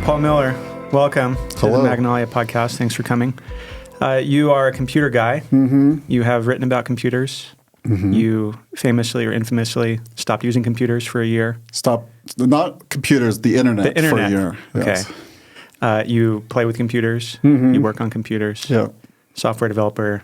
Paul Miller, welcome to Hello. the Magnalia podcast. Thanks for coming. You are a computer guy. Mm-hmm. You have written about computers. Mm-hmm. You famously or infamously stopped using computers for a year. Not computers, the internet, The internet. for a year. Okay. Yes. You play with computers. Mm-hmm. You work on computers. Yeah. Software developer.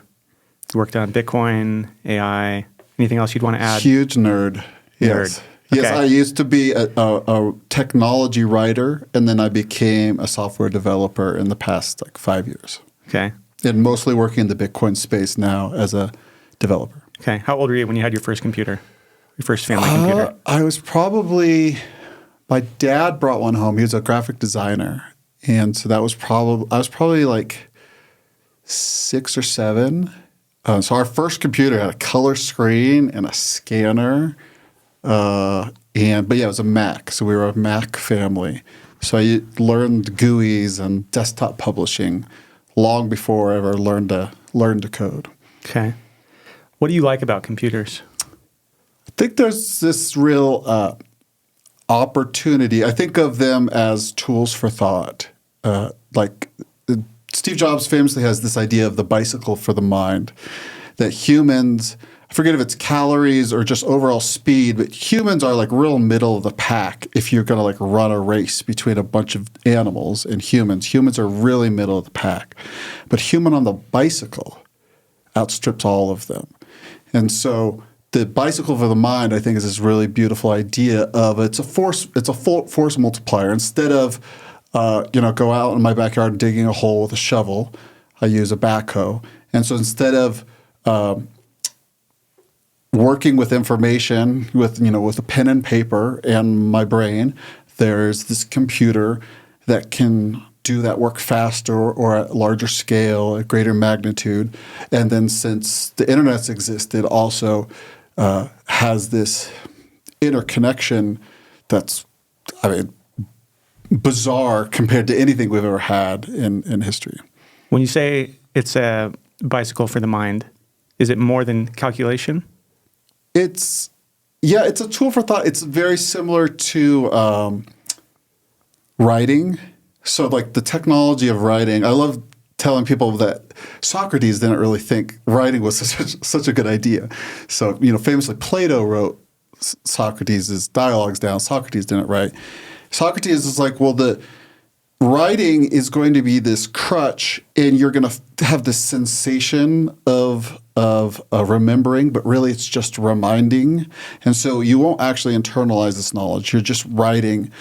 You worked on Bitcoin, AI. Anything else you'd want to add? Huge nerd. Yes. Nerd. Yes, Okay. I used to be a technology writer, and then I became a software developer in the past 5 years. Okay. And mostly working in the Bitcoin space now as a developer. Okay. How old were you when you had your first computer? Your first family computer? I was my dad brought one home. He was a graphic designer. And so I was probably like 6 or 7. So our first computer had a color screen and a scanner. But it was a Mac. So we were a Mac family. So I learned GUIs and desktop publishing long before I ever learned to code. Okay. What do you like about computers? I think there's this real opportunity. I think of them as tools for thought. Steve Jobs famously has this idea of the bicycle for the mind, that humans, I forget if it's calories or just overall speed, but humans are real middle of the pack if you're going to run a race between a bunch of animals and humans. Humans are really middle of the pack. But human on the bicycle outstrips all of them. And so the bicycle for the mind, I think, is this really beautiful idea of it's a force multiplier. Instead of go out in my backyard digging a hole with a shovel, I use a backhoe. And so instead of working with information with a pen and paper and my brain, there's this computer that can do that work faster or at larger scale, at greater magnitude. And then since the internet's existed, also has this interconnection that's, bizarre compared to anything we've ever had in history. When you say it's a bicycle for the mind, is it more than calculation? It's a tool for thought. It's very similar to writing. So the technology of writing, I love telling people that Socrates didn't really think writing was such a good idea. So, famously Plato wrote Socrates' dialogues down. Socrates didn't write. Socrates is the writing is going to be this crutch, and you're going to have this sensation of remembering, but really it's just reminding. And so you won't actually internalize this knowledge. You're just writing.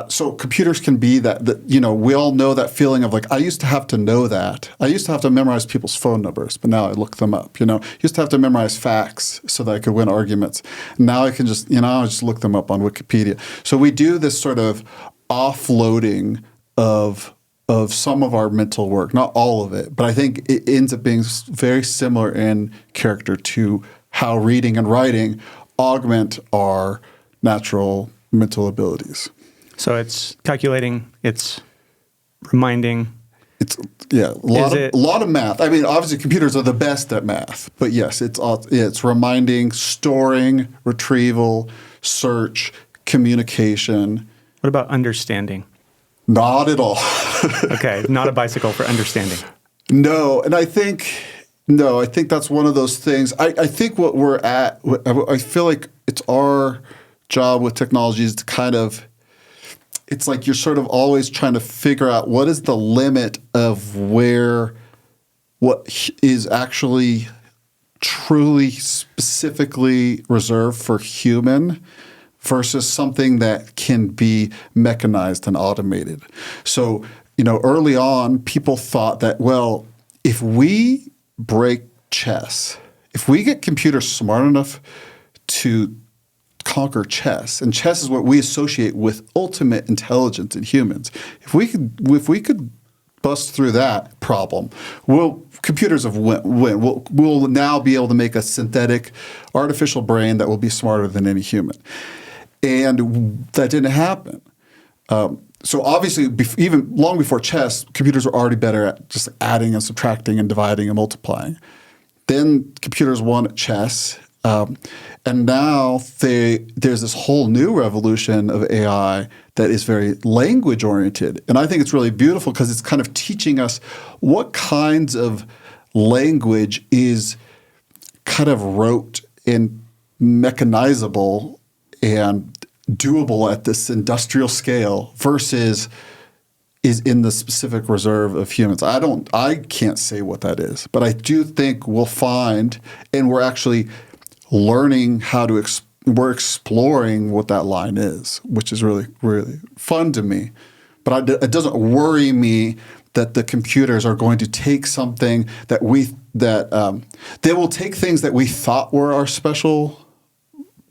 So computers can be that we all know that feeling of I used to have to know that. I used to have to memorize people's phone numbers, but now I look them up. Used to have to memorize facts so that I could win arguments. Now I can just, I just look them up on Wikipedia. So we do this sort of offloading of some of our mental work, not all of it, but I think it ends up being very similar in character to how reading and writing augment our natural mental abilities. So it's calculating, it's reminding. It's a lot of math. Obviously computers are the best at math, but yes, it's reminding, storing, retrieval, search, communication. What about understanding? Not at all. Okay, not a bicycle for understanding. No, and I think that's one of those things. I think what we're at, I feel like it's our job with technology is to kind of, it's you're sort of always trying to figure out what is the limit of what is actually truly specifically reserved for human versus something that can be mechanized and automated. So, early on, people thought that, if we break chess, if we get computers smart enough to conquer chess, and chess is what we associate with ultimate intelligence in humans. If we could bust through that problem, computers have win. We'll now be able to make a synthetic artificial brain that will be smarter than any human. And that didn't happen. So obviously, even long before chess, computers were already better at just adding and subtracting and dividing and multiplying. Then computers won at chess. And now there's this whole new revolution of AI that is very language oriented. And I think it's really beautiful because it's kind of teaching us what kinds of language is kind of rote and mechanizable and doable at this industrial scale versus is in the specific reserve of humans. I can't say what that is, but I do think we'll find, and we're actually learning how to, we're exploring what that line is, which is really, really fun to me. But it doesn't worry me that the computers are going to take something that they will take things that we thought were our special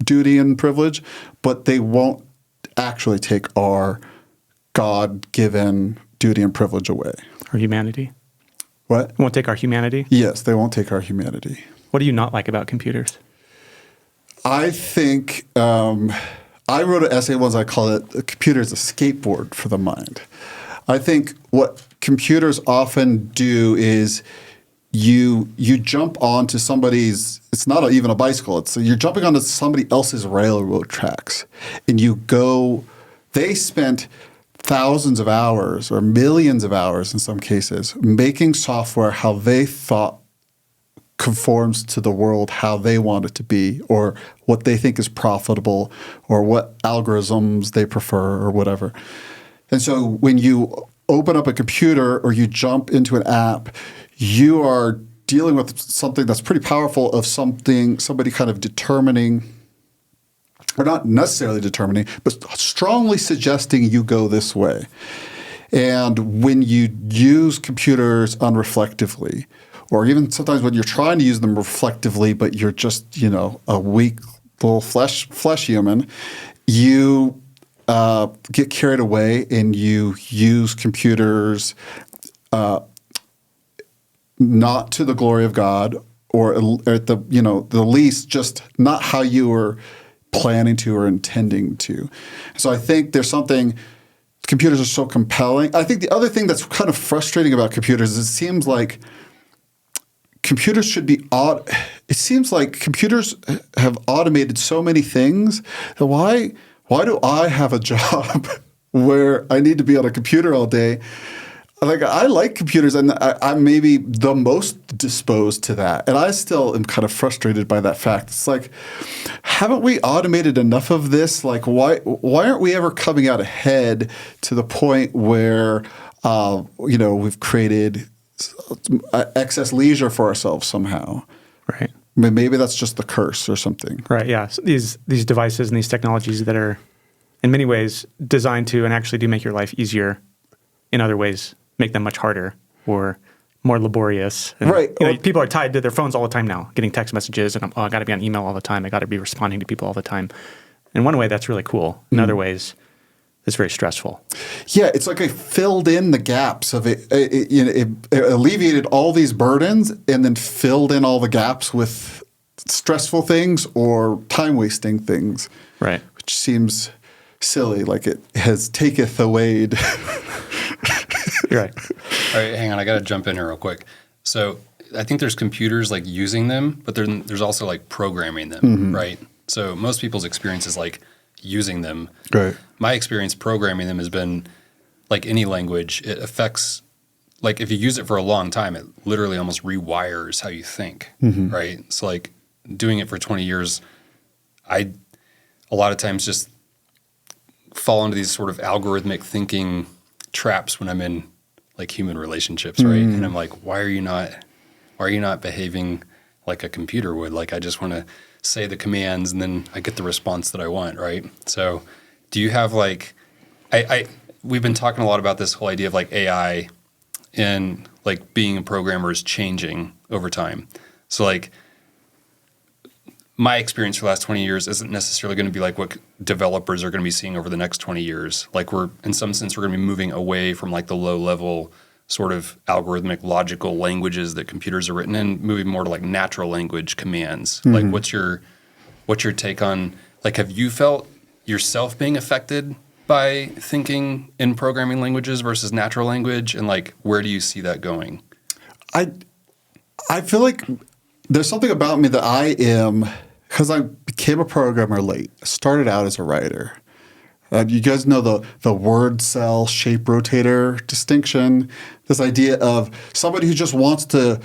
duty and privilege, but they won't actually take our God-given duty and privilege away. Our humanity. What? It won't take our humanity? Yes, they won't take our humanity. What do you not like about computers? I think I wrote an essay once. I call it "A computer is a skateboard for the mind." I think what computers often do is you jump onto somebody's. It's not even a bicycle. You're jumping onto somebody else's railroad tracks, and you go. They spent thousands of hours or millions of hours in some cases making software how they thought conforms to the world how they want it to be, or what they think is profitable, or what algorithms they prefer, or whatever. And so when you open up a computer or you jump into an app, you are dealing with something that's pretty powerful of somebody kind of determining, or not necessarily determining, but strongly suggesting you go this way. And when you use computers unreflectively, or even sometimes when you're trying to use them reflectively, but you're just, a weak little flesh human, you get carried away and you use computers not to the glory of God, or at the least just not how you were planning to or intending to. So I think there's something. Computers are so compelling. I think the other thing that's kind of frustrating about computers is it seems like computers should be it seems like computers have automated so many things that why do I have a job where I need to be on a computer all day? Like, I like computers, and I'm maybe the most disposed to that. And I still am kind of frustrated by that fact. It's like, haven't we automated enough of this? Like, why aren't we ever coming out ahead to the point where, we've created excess leisure for ourselves somehow? Right. I mean, maybe that's just the curse or something. Right, yeah. So these devices and these technologies that are, in many ways, designed to and actually do make your life easier, in other ways make them much harder or more laborious. And, right. People are tied to their phones all the time now, getting text messages, and I got to be on email all the time. I got to be responding to people all the time. In one way, that's really cool. In other ways, it's very stressful. Yeah, it's like I filled in the gaps of it. It alleviated all these burdens and then filled in all the gaps with stressful things or time-wasting things. Right. Which seems silly, like it has taketh away. You're right. All right, hang on. I got to jump in here real quick. So I think there's computers like using them, but there's also like programming them, right? So most people's experience is like using them. Right. My experience programming them has been like any language. It affects, like if you use it for a long time, it literally almost rewires how you think, right? So like doing it for 20 years, I a lot of times just fall into these sort of algorithmic thinking traps when I'm in like human relationships, right? And I'm like, why are you not behaving like a computer would? Like, I just want to say the commands and then I get the response that I want, right? So do you have like, we've been talking a lot about this whole idea of like AI and like being a programmer is changing over time. So like my experience for the last 20 years isn't necessarily going to be like what developers are going to be seeing over the next 20 years. Like in some sense, we're going to be moving away from like the low level sort of algorithmic logical languages that computers are written in, moving more to like natural language commands. Like what's your take on, like, have you felt yourself being affected by thinking in programming languages versus natural language? And like, where do you see that going? I feel like there's something about me that I am because I became a programmer late. I started out as a writer. You guys know the word cell shape rotator distinction? This idea of somebody who just wants to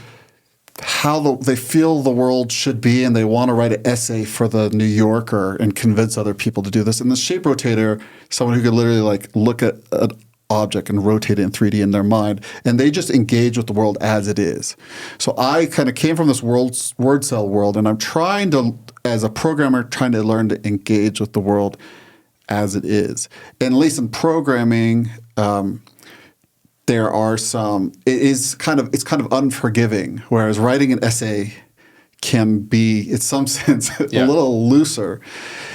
they feel the world should be, and they want to write an essay for the New Yorker and convince other people to do this. And the shape rotator, someone who could literally like look at an object and rotate it in 3D in their mind, and they just engage with the world as it is. So I kind of came from this word cell world, and I'm trying to, as a programmer, trying to learn to engage with the world as it is. And at least in programming, there are some. It's kind of unforgiving, whereas writing an essay can be, in some sense, a little looser.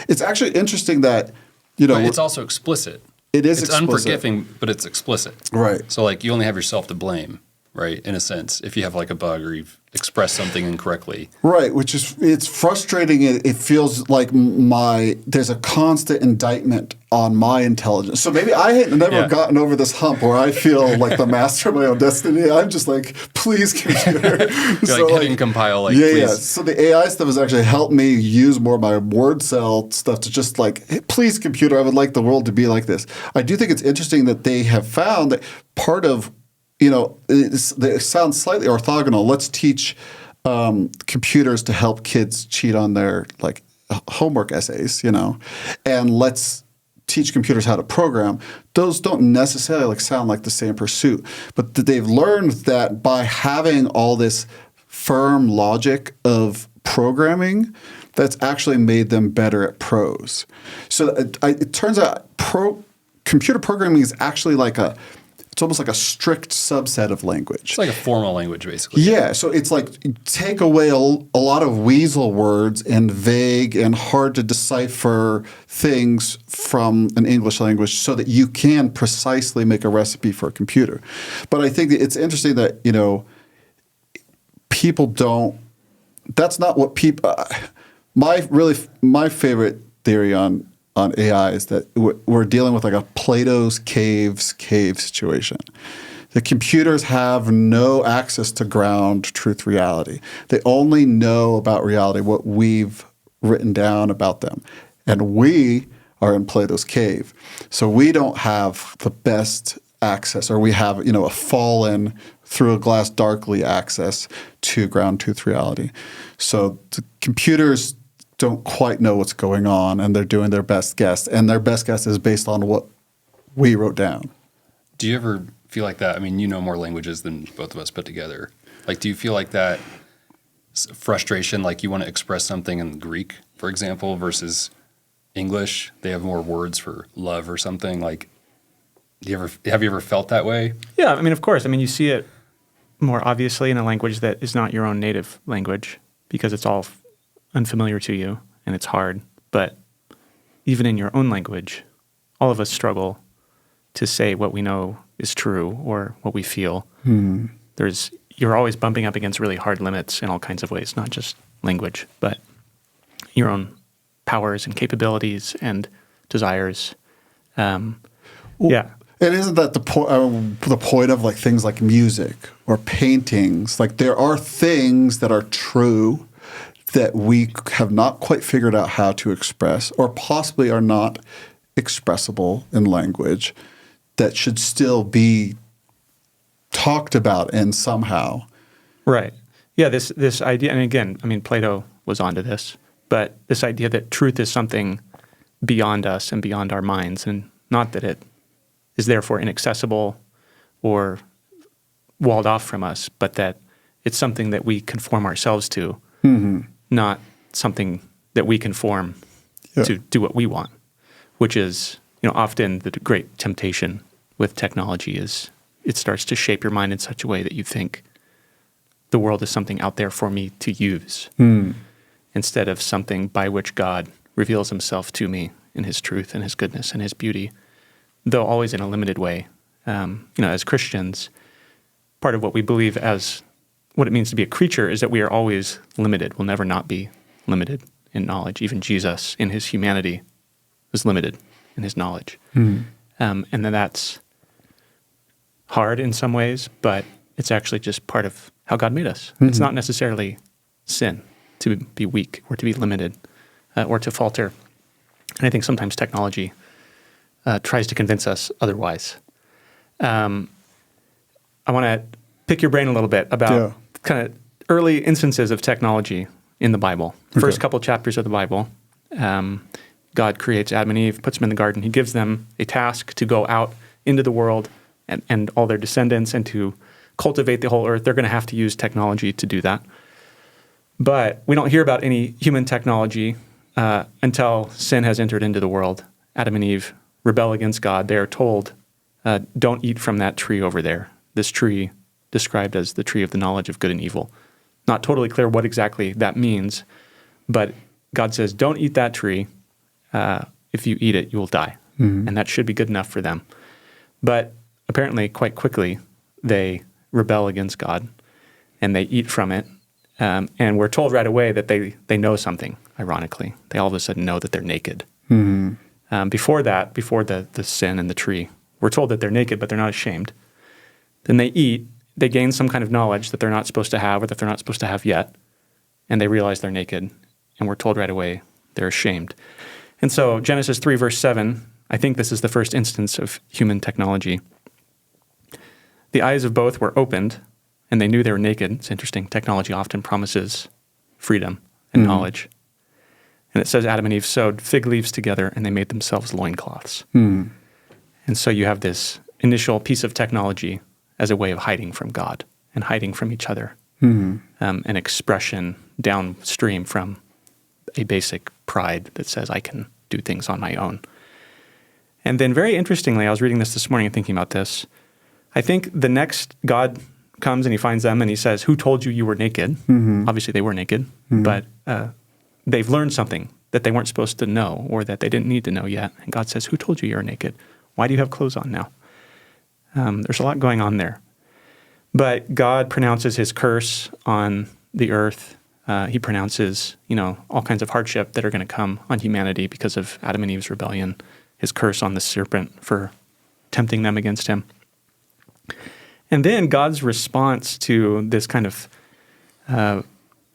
It's actually interesting that but it's also explicit. It's explicit. Unforgiving, but it's explicit. Right. So like you only have yourself to blame, right? In a sense, if you have like a bug or you've expressed something incorrectly. Right, it's frustrating. It feels like there's a constant indictment on my intelligence. So maybe I had never gotten over this hump where I feel like the master of my own destiny. I'm just like, please, computer. You're like hitting compile, like, please. Yeah. So the AI stuff has actually helped me use more of my word cell stuff to just like, hey, please, computer, I would like the world to be like this. I do think it's interesting that they have found that part of it sounds slightly orthogonal. Let's teach computers to help kids cheat on their like homework essays, and let's teach computers how to program. Those don't necessarily like sound like the same pursuit, but they've learned that by having all this firm logic of programming, that's actually made them better at prose. So it turns out computer programming is actually it's almost like a strict subset of language. It's like a formal language, basically. Yeah. So it's like take away a lot of weasel words and vague and hard to decipher things from an English language so that you can precisely make a recipe for a computer. But I think that it's interesting that, people don't – that's not what people my favorite theory on AI is that we're dealing with like a Plato's cave situation. The computers have no access to ground truth reality. They only know about reality what we've written down about them. And we are in Plato's cave. So we don't have the best access, or we have, a fallen through a glass darkly access to ground truth reality. So the computers don't quite know what's going on, and they're doing their best guess. And their best guess is based on what we wrote down. Do you ever feel like that? I mean, you know more languages than both of us put together. Like, do you feel like that frustration, like you want to express something in Greek, for example, versus English? They have more words for love or something. Like, have you ever felt that way? Yeah, I mean, of course. I mean, you see it more obviously in a language that is not your own native language because it's all unfamiliar to you and it's hard. But even in your own language, all of us struggle to say what we know is true or what we feel. You're always bumping up against really hard limits in all kinds of ways, not just language, but your own powers and capabilities and desires. And isn't that the point of like things like music or paintings? Like there are things that are true that we have not quite figured out how to express, or possibly are not expressible in language, that should still be talked about in somehow. Right. Yeah, this idea, and again, I mean, Plato was onto this, but this idea that truth is something beyond us and beyond our minds, and not that it is therefore inaccessible or walled off from us, but that it's something that we conform ourselves to, not something that we conform to do what we want, which is, often the great temptation with technology is it starts to shape your mind in such a way that you think the world is something out there for me to use instead of something by which God reveals himself to me in his truth and his goodness and his beauty, though always in a limited way. As Christians, part of what we believe as what it means to be a creature is that we are always limited. We'll never not be limited in knowledge. Even Jesus, in his humanity, was limited in his knowledge. And then that's hard in some ways, but it's actually just part of how God made us. It's not necessarily sin to be weak or to be limited or to falter. And I think sometimes technology tries to convince us otherwise. I want to pick your brain a little bit about kind of early instances of technology in the Bible. First couple chapters of the Bible, God creates Adam and Eve, puts them in the garden. He gives them a task to go out into the world and all their descendants and to cultivate the whole earth. They're going to have to use technology to do that. But we don't hear about any human technology until sin has entered into the world. Adam and Eve rebel against God. They are told, don't eat from that tree over there. This tree described as the tree of the knowledge of good and evil. Not totally clear what exactly that means, but God says, don't eat that tree. If you eat it, you will die. Mm-hmm. And that should be good enough for them. But apparently, quite quickly, they rebel against God, and they eat from it. And we're told right away that they know something, ironically. They all of a sudden know that they're naked. Mm-hmm. Before that, before the sin and the tree, we're told that they're naked, but they're not ashamed. Then they eat. They gain some kind of knowledge that they're not supposed to have or that they're not supposed to have yet, and they realize they're naked. And we're told right away they're ashamed. And so Genesis 3, verse 7, I think this is the first instance of human technology. The eyes of both were opened, and they knew they were naked. It's interesting. Technology often promises freedom and knowledge. And it says Adam and Eve sewed fig leaves together, and they made themselves loincloths. And so you have this initial piece of technology as a way of hiding from God and hiding from each other. An expression downstream from a basic pride that says, I can do things on my own. And then very interestingly, I was reading this morning and thinking about this. I think the next God comes and he finds them and he says, who told you were naked? Obviously they were naked, but they've learned something that they weren't supposed to know or that they didn't need to know yet. And God says, who told you you're naked? Why do you have clothes on now? There's a lot going on there. But God pronounces his curse on the earth. He pronounces, all kinds of hardship that are going to come on humanity because of Adam and Eve's rebellion, his curse on the serpent for tempting them against him. And then God's response to this kind of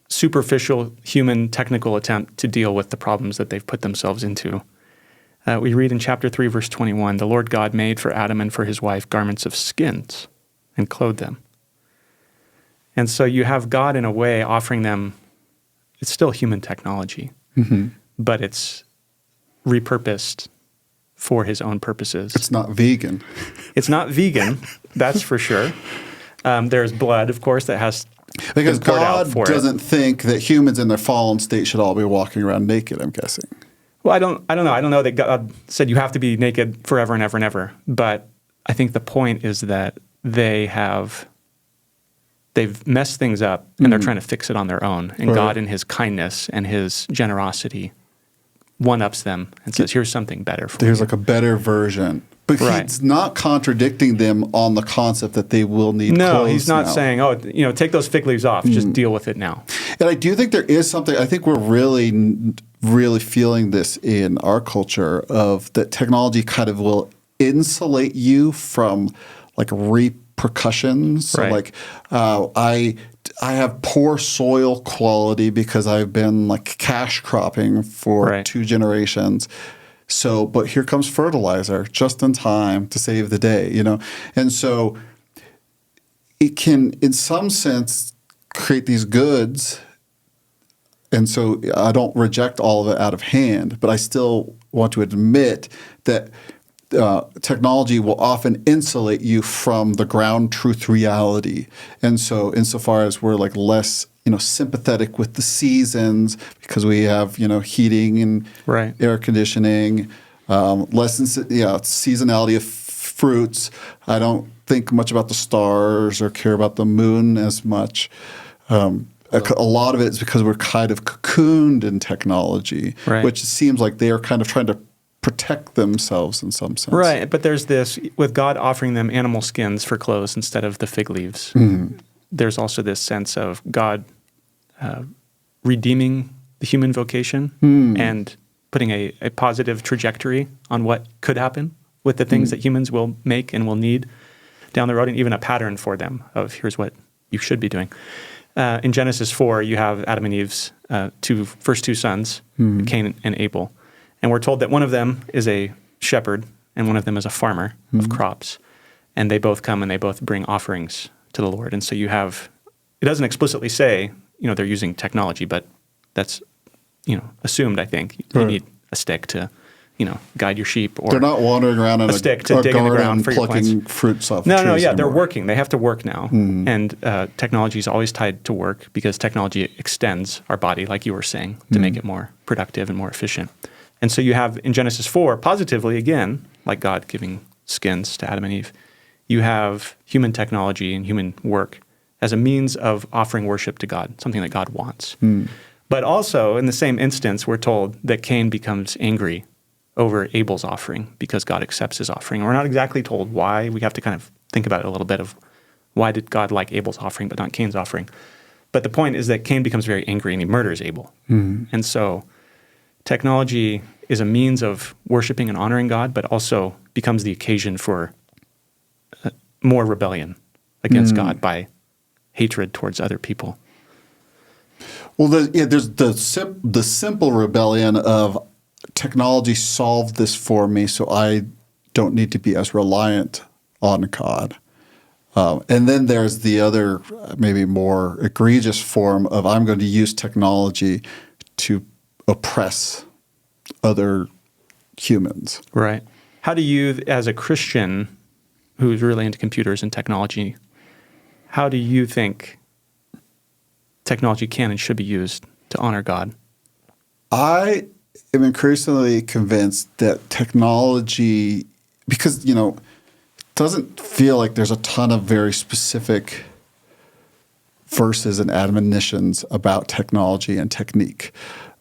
superficial human technical attempt to deal with the problems that they've put themselves into. We read in chapter 3, verse 21, the Lord God made for Adam and for his wife garments of skins and clothed them. And so you have God in a way offering them, it's still human technology, but it's repurposed for his own purposes. It's not vegan. It's not vegan, that's for sure. There's blood, of course, that has because been poured out God for doesn't think that humans in their fallen state should all be walking around naked, I'm guessing. Well, I don't know. I don't know that God said you have to be naked forever and ever and ever. But I think the point is that they've messed things up and they're trying to fix it on their own. And God in his kindness and his generosity one-ups them and says, here's something better for you. There's like a better version. But he's not contradicting them on the concept that they will need clothes. No, he's not saying, take those fig leaves off. Just deal with it now. And I do think there is something, I think we're really feeling this in our culture of that technology kind of will insulate you from like repercussions. So like I have poor soil quality because I've been like cash cropping for 2 generations. So, but here comes fertilizer just in time to save the day, And so it can, in some sense, create these goods. And so I don't reject all of it out of hand, but I still want to admit that technology will often insulate you from the ground truth reality. And so insofar as we're like less, sympathetic with the seasons because we have, heating and air conditioning, less seasonality of fruits. I don't think much about the stars or care about the moon as much. A lot of it is because we're kind of cocooned in technology, which seems like they are kind of trying to protect themselves in some sense. Right, but there's this, with God offering them animal skins for clothes instead of the fig leaves, there's also this sense of God redeeming the human vocation and putting a positive trajectory on what could happen with the things that humans will make and will need down the road, and even a pattern for them of here's what you should be doing. in Genesis 4, you have Adam and Eve's first two sons, Cain and Abel. And we're told that one of them is a shepherd and one of them is a farmer of crops. And they both come and they both bring offerings to the Lord. And so you have, it doesn't explicitly say, they're using technology, but that's, assumed, I think. You need a stick to, guide your sheep, or they're not wandering around in a stick to dig in the ground for your plants. Plucking fruits off No, trees they're anymore. working. They have to work now. And technology is always tied to work because technology extends our body, like you were saying, to make it more productive and more efficient. And so you have in Genesis 4, positively, again, like God giving skins to Adam and Eve, you have human technology and human work as a means of offering worship to God, something that God wants. But also, in the same instance, we're told that Cain becomes angry over Abel's offering because God accepts his offering. We're not exactly told why. We have to kind of think about it a little bit of why did God like Abel's offering but not Cain's offering. But the point is that Cain becomes very angry and he murders Abel. And so technology is a means of worshiping and honoring God, but also becomes the occasion for more rebellion against God by hatred towards other people. Well, there's the simple rebellion of technology solved this for me, so I don't need to be as reliant on God. And then there's the other, maybe more egregious form of I'm going to use technology to oppress other humans. Right. How do you, as a Christian who's really into computers and technology, how do you think technology can and should be used to honor God? I am increasingly convinced that technology, because, it doesn't feel like there's a ton of very specific verses and admonitions about technology and technique.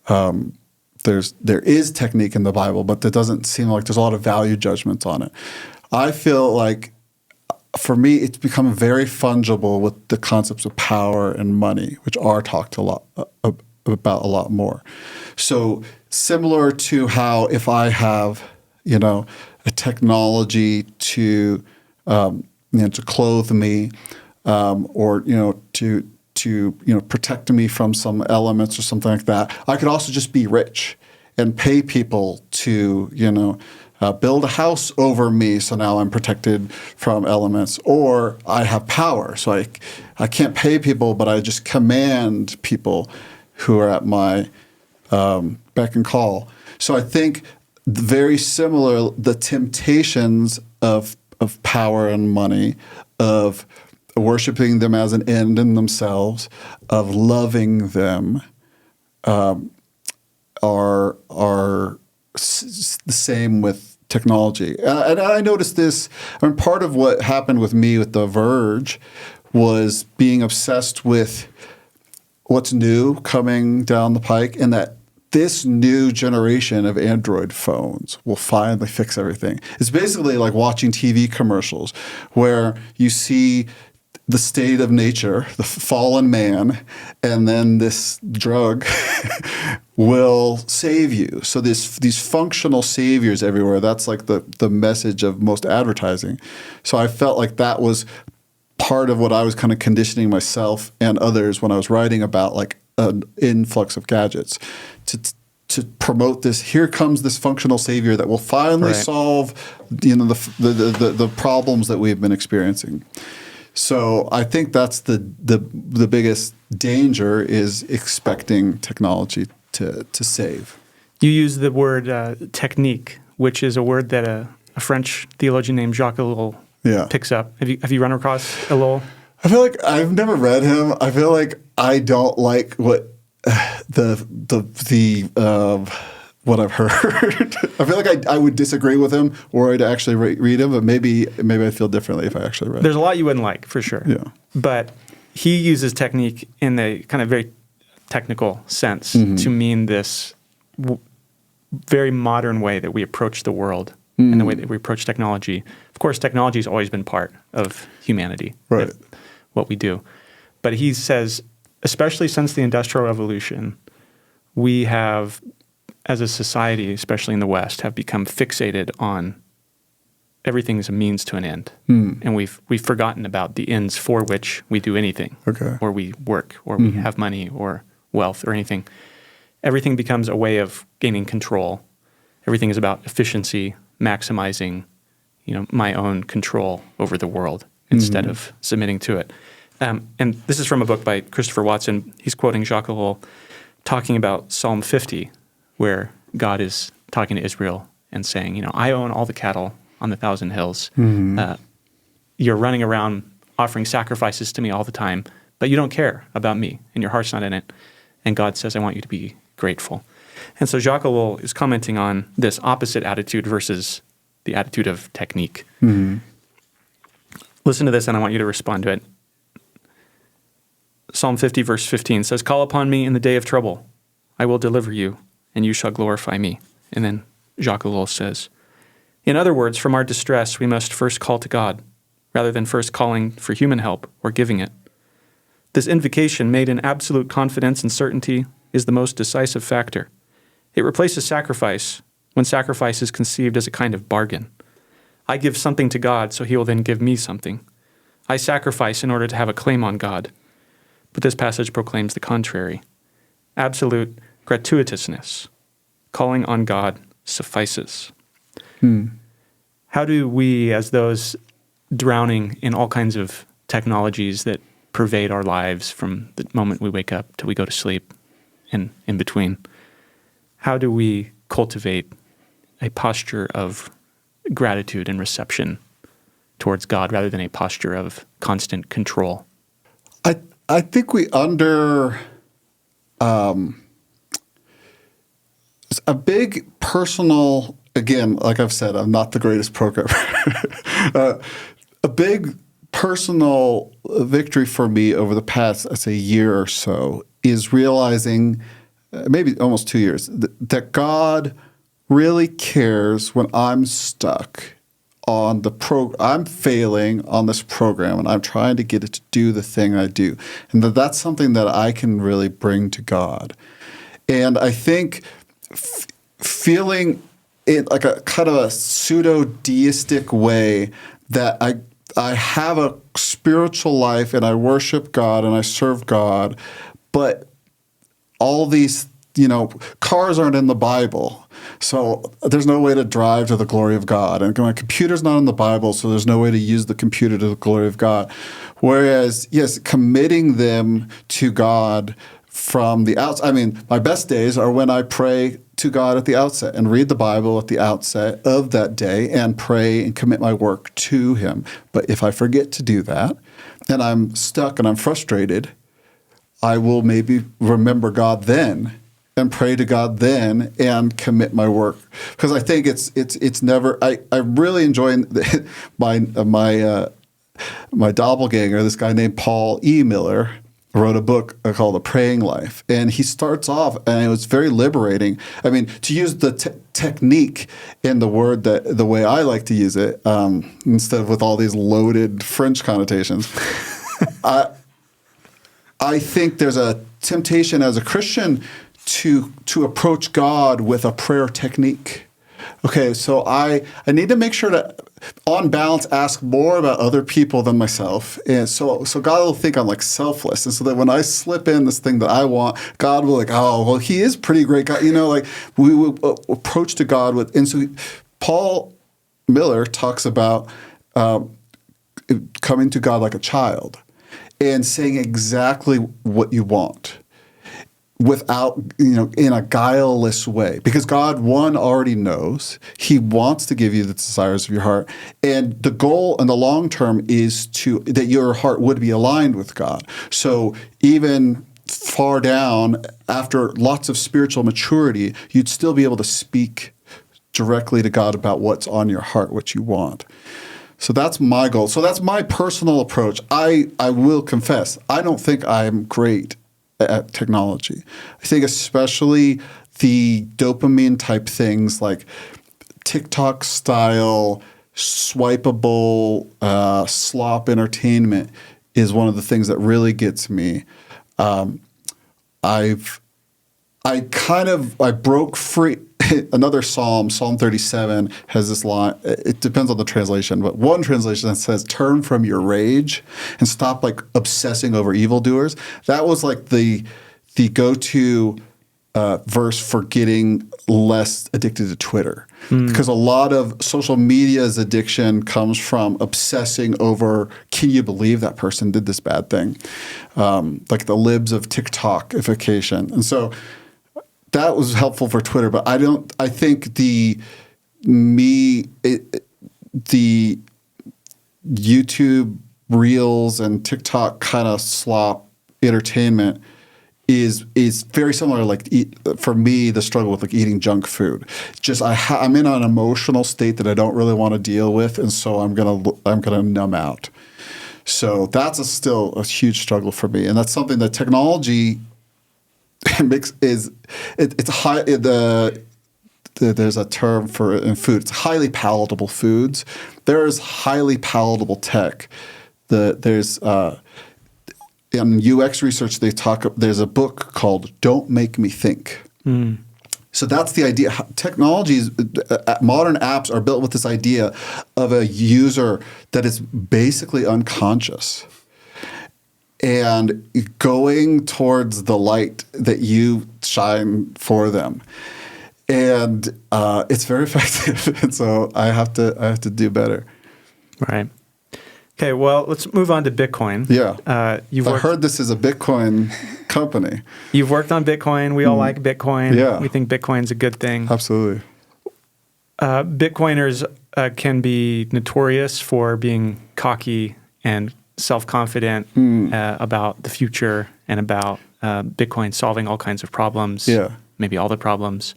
There is technique in the Bible, but there doesn't seem like there's a lot of value judgments on it. I feel like, for me, it's become very fungible with the concepts of power and money, which are talked about a lot more. So similar to how if I have, a technology to clothe me, or to protect me from some elements or something like that, I could also just be rich and pay people to build a house over me, so now I'm protected from elements. Or I have power, so I can't pay people, but I just command people who are at my beck and call. So I think very similar, the temptations of power and money, of worshiping them as an end in themselves, of loving them, are the same with technology. And I noticed this. Part of what happened with me with The Verge was being obsessed with what's new coming down the pike, and that this new generation of Android phones will finally fix everything. It's basically like watching TV commercials where you see the state of nature, the fallen man, and then this drug will save you. So these functional saviors everywhere, that's like the message of most advertising. So I felt like that was part of what I was kind of conditioning myself and others when I was writing about like an influx of gadgets to promote this. Here comes this functional savior that will finally solve the problems that we've been experiencing. So I think that's the biggest danger, is expecting technology to save. You use the word technique, which is a word that a French theologian named Jacques Ellul picks up. Have you run across Ellul? I feel like I've never read him. I feel like I don't like what what I've heard. I feel like I would disagree with him, or I'd actually read him, but maybe I'd feel differently if I actually read. There's a lot you wouldn't like, for sure. Yeah. But he uses technique in the kind of very technical sense to mean this very modern way that we approach the world and the way that we approach technology. Of course, technology has always been part of humanity, right? What we do. But he says, especially since the Industrial Revolution, we have, as a society, especially in the West, have become fixated on everything is a means to an end, and we've forgotten about the ends for which we do anything, Okay. or we work, or we have money, or wealth, or anything. Everything becomes a way of gaining control. Everything is about efficiency, maximizing, my own control over the world instead of submitting to it. And this is from a book by Christopher Watson. He's quoting Jacques Ellul, talking about Psalm 50, where God is talking to Israel and saying, I own all the cattle on the 1,000 hills. You're running around offering sacrifices to me all the time, but you don't care about me, and your heart's not in it. And God says, I want you to be grateful. And so Jacques Ellul is commenting on this opposite attitude versus the attitude of technique. Listen to this, and I want you to respond to it. Psalm 50, verse 15 says, call upon me in the day of trouble. I will deliver you, and you shall glorify me. And then Jacques Ellul says, in other words, from our distress, we must first call to God, rather than first calling for human help or giving it. This invocation, made in absolute confidence and certainty, is the most decisive factor. It replaces sacrifice when sacrifice is conceived as a kind of bargain. I give something to God, so he will then give me something. I sacrifice in order to have a claim on God. But this passage proclaims the contrary. Absolute gratuitousness, calling on God, suffices. How do we, as those drowning in all kinds of technologies that pervade our lives from the moment we wake up till we go to sleep and in between, how do we cultivate a posture of gratitude and reception towards God rather than a posture of constant control? I think we a big personal, again, like I've said, I'm not the greatest programmer. A big personal victory for me over the past, I'd say, year or so is realizing, maybe almost 2 years, that God really cares when I'm stuck on I'm failing on this program and I'm trying to get it to do the thing I do. And that's something that I can really bring to God. And I think feeling it like a kind of a pseudo-deistic way that I have a spiritual life and I worship God and I serve God, but all these, cars aren't in the Bible. So there's no way to drive to the glory of God. And my computer's not in the Bible, so there's no way to use the computer to the glory of God. Whereas, yes, committing them to God from the outside. I mean, my best days are when I pray to God at the outset and read the Bible at the outset of that day and pray and commit my work to Him. But if I forget to do that and I'm stuck and I'm frustrated, I will maybe remember God then and pray to God then and commit my work. Because I think it's never. I really enjoy my doppelganger. This guy named Paul E. Miller wrote a book called The Praying Life, and he starts off, and it was very liberating. I mean, to use the technique in the word that the way I like to use it, instead of with all these loaded French connotations. I think there's a temptation as a Christian to approach God with a prayer technique. Okay, so I need to make sure to, on balance, ask more about other people than myself. And so God will think I'm like selfless. And so that when I slip in this thing that I want, God will like, oh, well, he is pretty great God. Like we will approach to God with, and so Paul Miller talks about coming to God like a child and saying exactly what you want without, in a guileless way. Because God, one, already knows. He wants to give you the desires of your heart. And the goal in the long term is that your heart would be aligned with God. So even far down, after lots of spiritual maturity, you'd still be able to speak directly to God about what's on your heart, what you want. So that's my goal. So that's my personal approach. I will confess, I don't think I'm great at technology. I think especially the dopamine type things like TikTok style, swipeable slop entertainment is one of the things that really gets me. I've I broke free. Another Psalm 37, has this line. It depends on the translation, but one translation that says, "Turn from your rage and stop like obsessing over evildoers." That was like the go-to verse for getting less addicted to Twitter, because a lot of social media's addiction comes from obsessing over, can you believe that person did this bad thing? Like the libs of TikTokification. And so that was helpful for Twitter, but I think the YouTube Reels and TikTok kind of slop entertainment is very similar. Like for me, the struggle with like eating junk food. Just I'm in an emotional state that I don't really want to deal with, and so I'm gonna numb out. So that's still a huge struggle for me, and that's something that technology it's high. There's a term for it in food. It's highly palatable foods. There is highly palatable tech. There's in UX research there's a book called "Don't Make Me Think." So that's the idea. Technologies, modern apps are built with this idea of a user that is basically unconscious and going towards the light that you shine for them. And it's very effective. And so I have to do better. Right. Okay, well, let's move on to Bitcoin. Yeah. I heard this is a Bitcoin company. You've worked on Bitcoin. We all like Bitcoin. Yeah. We think Bitcoin's a good thing. Absolutely. Bitcoiners can be notorious for being cocky and self-confident about the future and about Bitcoin solving all kinds of problems, maybe all the problems.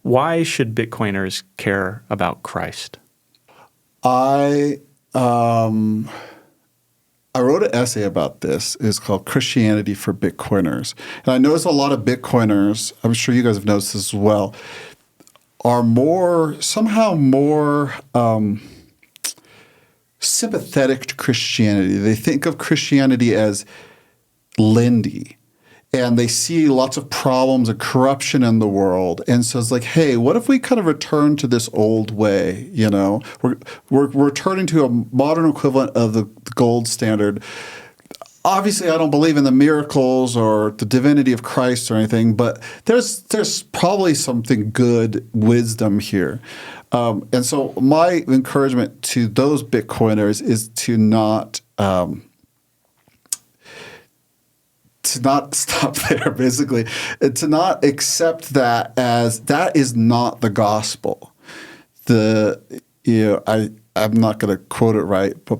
Why should Bitcoiners care about Christ? I wrote an essay about this. It's called "Christianity for Bitcoiners." And I noticed a lot of Bitcoiners, I'm sure you guys have noticed this as well, are somehow more sympathetic to Christianity. They think of Christianity as Lindy, and they see lots of problems and corruption in the world. And so it's like, hey, what if we kind of return to this old way? You know, we're returning to a modern equivalent of the gold standard. Obviously, I don't believe in the miracles or the divinity of Christ or anything, but there's probably something good wisdom here. And so my encouragement to those Bitcoiners is to not stop there, basically, and to not accept that as that is not the gospel. I'm not going to quote it right, but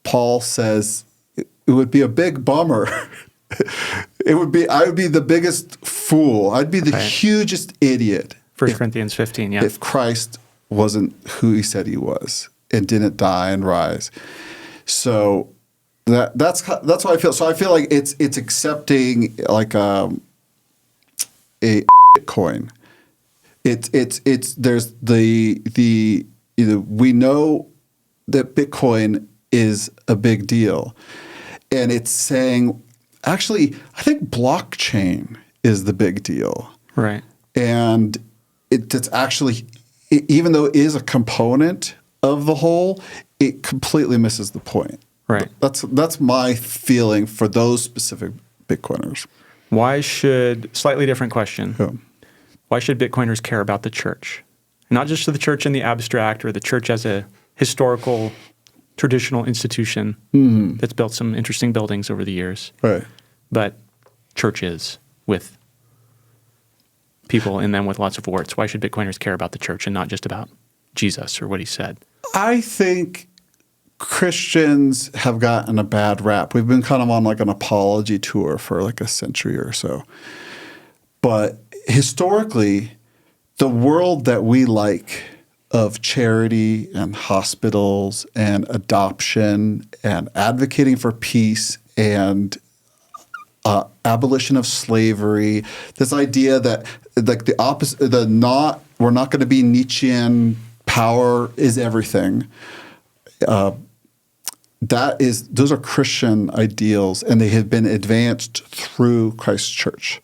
Paul says it would be a big bummer. I would be the biggest fool. I'd be the hugest idiot. 1 Corinthians 15, yeah. If Christ wasn't who he said he was and didn't die and rise. So that's how I feel. So I feel like it's accepting like a Bitcoin. There's we know that Bitcoin is a big deal, and it's saying actually I think blockchain is the big deal, right? And it's actually, even though it is a component of the whole, it completely misses the point. Right. That's my feeling for those specific Bitcoiners. Slightly different question. Yeah. Why should Bitcoiners care about the church? Not just the church in the abstract or the church as a historical, traditional institution that's built some interesting buildings over the years. Right. But churches with people in them with lots of warts. Why should Bitcoiners care about the church and not just about Jesus or what he said? I think Christians have gotten a bad rap. We've been kind of on like an apology tour for like a century or so. But historically, the world that we like of charity and hospitals and adoption and advocating for peace and abolition of slavery, this idea that like the opposite, we're not going to be Nietzschean, power is everything. Those are Christian ideals, and they have been advanced through Christ's church.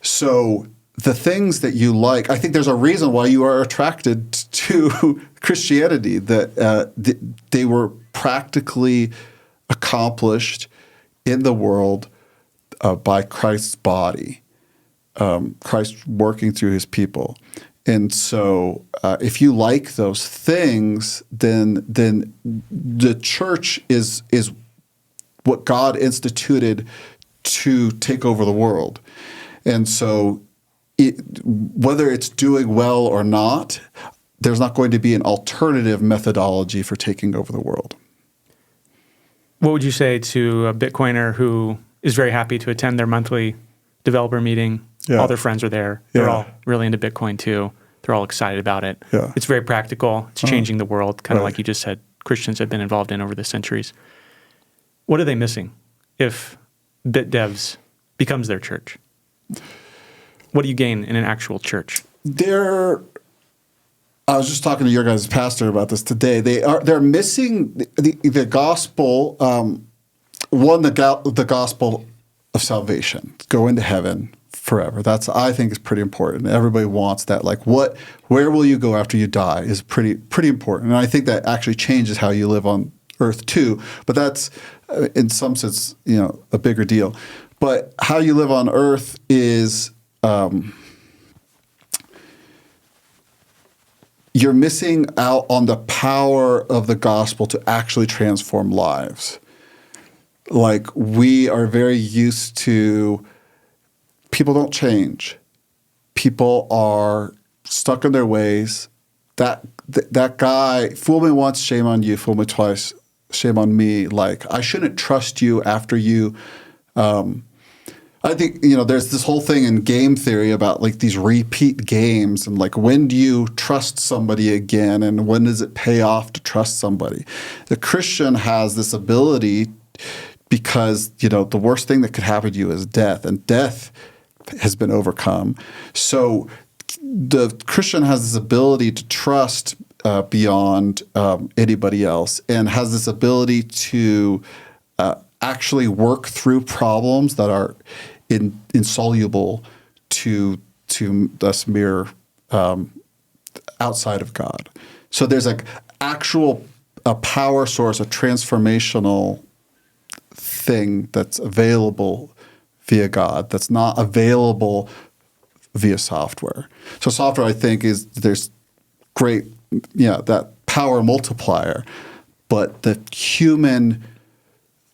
So the things that you like, I think there's a reason why you are attracted to Christianity, that they were practically accomplished in the world by Christ's body, Christ working through his people. And so if you like those things, then the church is what God instituted to take over the world. And so whether it's doing well or not, there's not going to be an alternative methodology for taking over the world. What would you say to a Bitcoiner who is very happy to attend their monthly developer meeting? Yeah. All their friends are there. They're Yeah. all really into Bitcoin too. They're all excited about it. Yeah. It's very practical. It's changing the world, kind of Right. like you just said, Christians have been involved in over the centuries. What are they missing if BitDevs becomes their church? What do you gain in an actual church? I was just talking to your guys' pastor about this today. They're missing the gospel. The gospel of salvation, go into heaven forever. That's, I think, is pretty important. Everybody wants that. Like, where will you go after you die is pretty important. And I think that actually changes how you live on earth too. But that's, in some sense, a bigger deal. But how you live on earth is you're missing out on the power of the gospel to actually transform lives. Like, we are very used to people don't change. People are stuck in their ways. That guy, fool me once, shame on you. Fool me twice, shame on me. Like, I shouldn't trust you after you. I think, there's this whole thing in game theory about like these repeat games and like, when do you trust somebody again and when does it pay off to trust somebody? The Christian has this ability because, the worst thing that could happen to you is death, and death has been overcome. So the Christian has this ability to trust beyond anybody else, and has this ability to actually work through problems that are insoluble to us mere outside of God. So there's like a power source, a transformational thing that's available via God that's not available via software. So software, I think, there's great, that power multiplier, but the human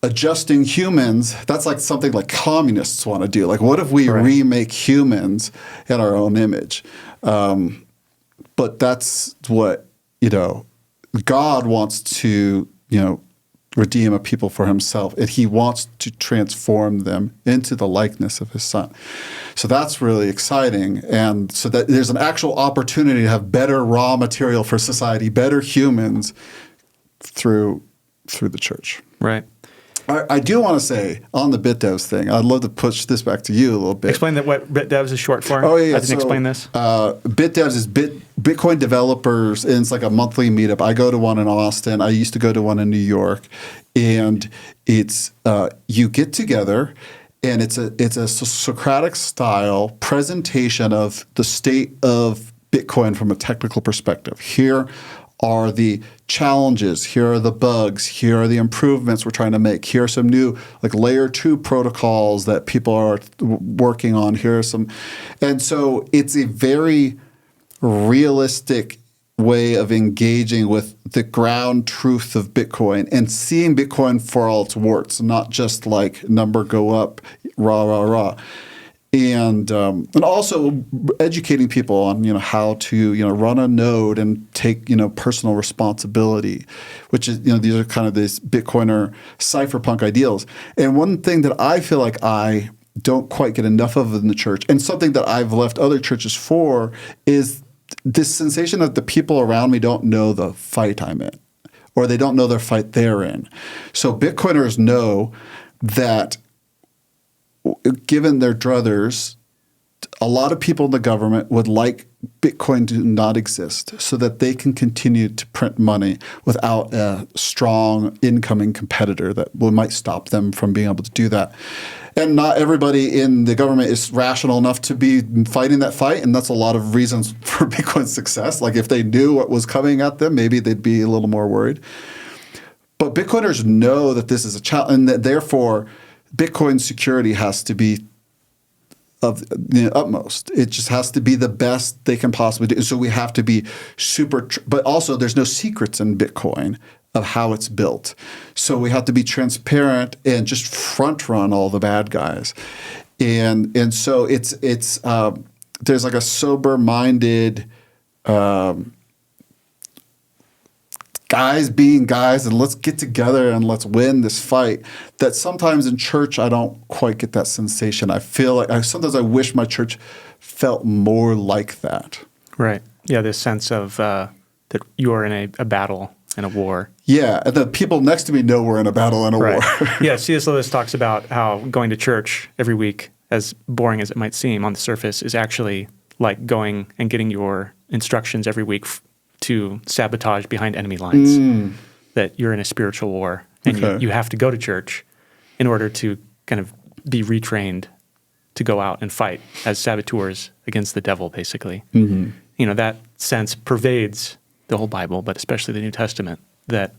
adjusting humans, that's like something like communists want to do. Like, what if we remake humans in our own image? But that's what, God wants to, redeem a people for himself, and he wants to transform them into the likeness of his son. So that's really exciting. And so that there's an actual opportunity to have better raw material for society, better humans through the church. Right. I do want to say on the BitDevs thing, I'd love to push this back to you a little bit. Explain that what BitDevs is short for. Oh, yeah. I didn't explain this. BitDevs is Bitcoin developers, and it's like a monthly meetup. I go to one in Austin. I used to go to one in New York. And it's you get together, and it's a Socratic style presentation of the state of Bitcoin from a technical perspective. Here are the challenges, here are the bugs, here are the improvements we're trying to make, here are some new like layer 2 protocols that people are working on, here are some. And so it's a very realistic way of engaging with the ground truth of Bitcoin and seeing Bitcoin for all its warts, not just like number go up, rah, rah, rah. And also educating people on how to run a node and take personal responsibility, which is these are kind of these Bitcoiner cypherpunk ideals. And one thing that I feel like I don't quite get enough of in the church, and something that I've left other churches for, is this sensation that the people around me don't know the fight I'm in, or they don't know their fight they're in. So Bitcoiners know that, given their druthers, a lot of people in the government would like Bitcoin to not exist so that they can continue to print money without a strong incoming competitor that might stop them from being able to do that. And not everybody in the government is rational enough to be fighting that fight. And that's a lot of reasons for Bitcoin's success. Like if they knew what was coming at them, maybe they'd be a little more worried. But Bitcoiners know that this is a challenge, and that therefore Bitcoin security has to be of the utmost. It just has to be the best they can possibly do. So we have to be but also there's no secrets in Bitcoin of how it's built. So we have to be transparent and just front run all the bad guys. And so it's there's like a sober-minded guys being guys, and let's get together and let's win this fight. That sometimes in church I don't quite get that sensation. I feel like sometimes I wish my church felt more like that. Right. Yeah, this sense of that you are in a battle and a war. Yeah, and the people next to me know we're in a battle and a war. Yeah, C.S. Lewis talks about how going to church every week, as boring as it might seem on the surface, is actually like going and getting your instructions every week to sabotage behind enemy lines. That you're in a spiritual war, and you have to go to church in order to kind of be retrained to go out and fight as saboteurs against the devil, basically. You know, that sense pervades the whole Bible, but especially the New Testament, that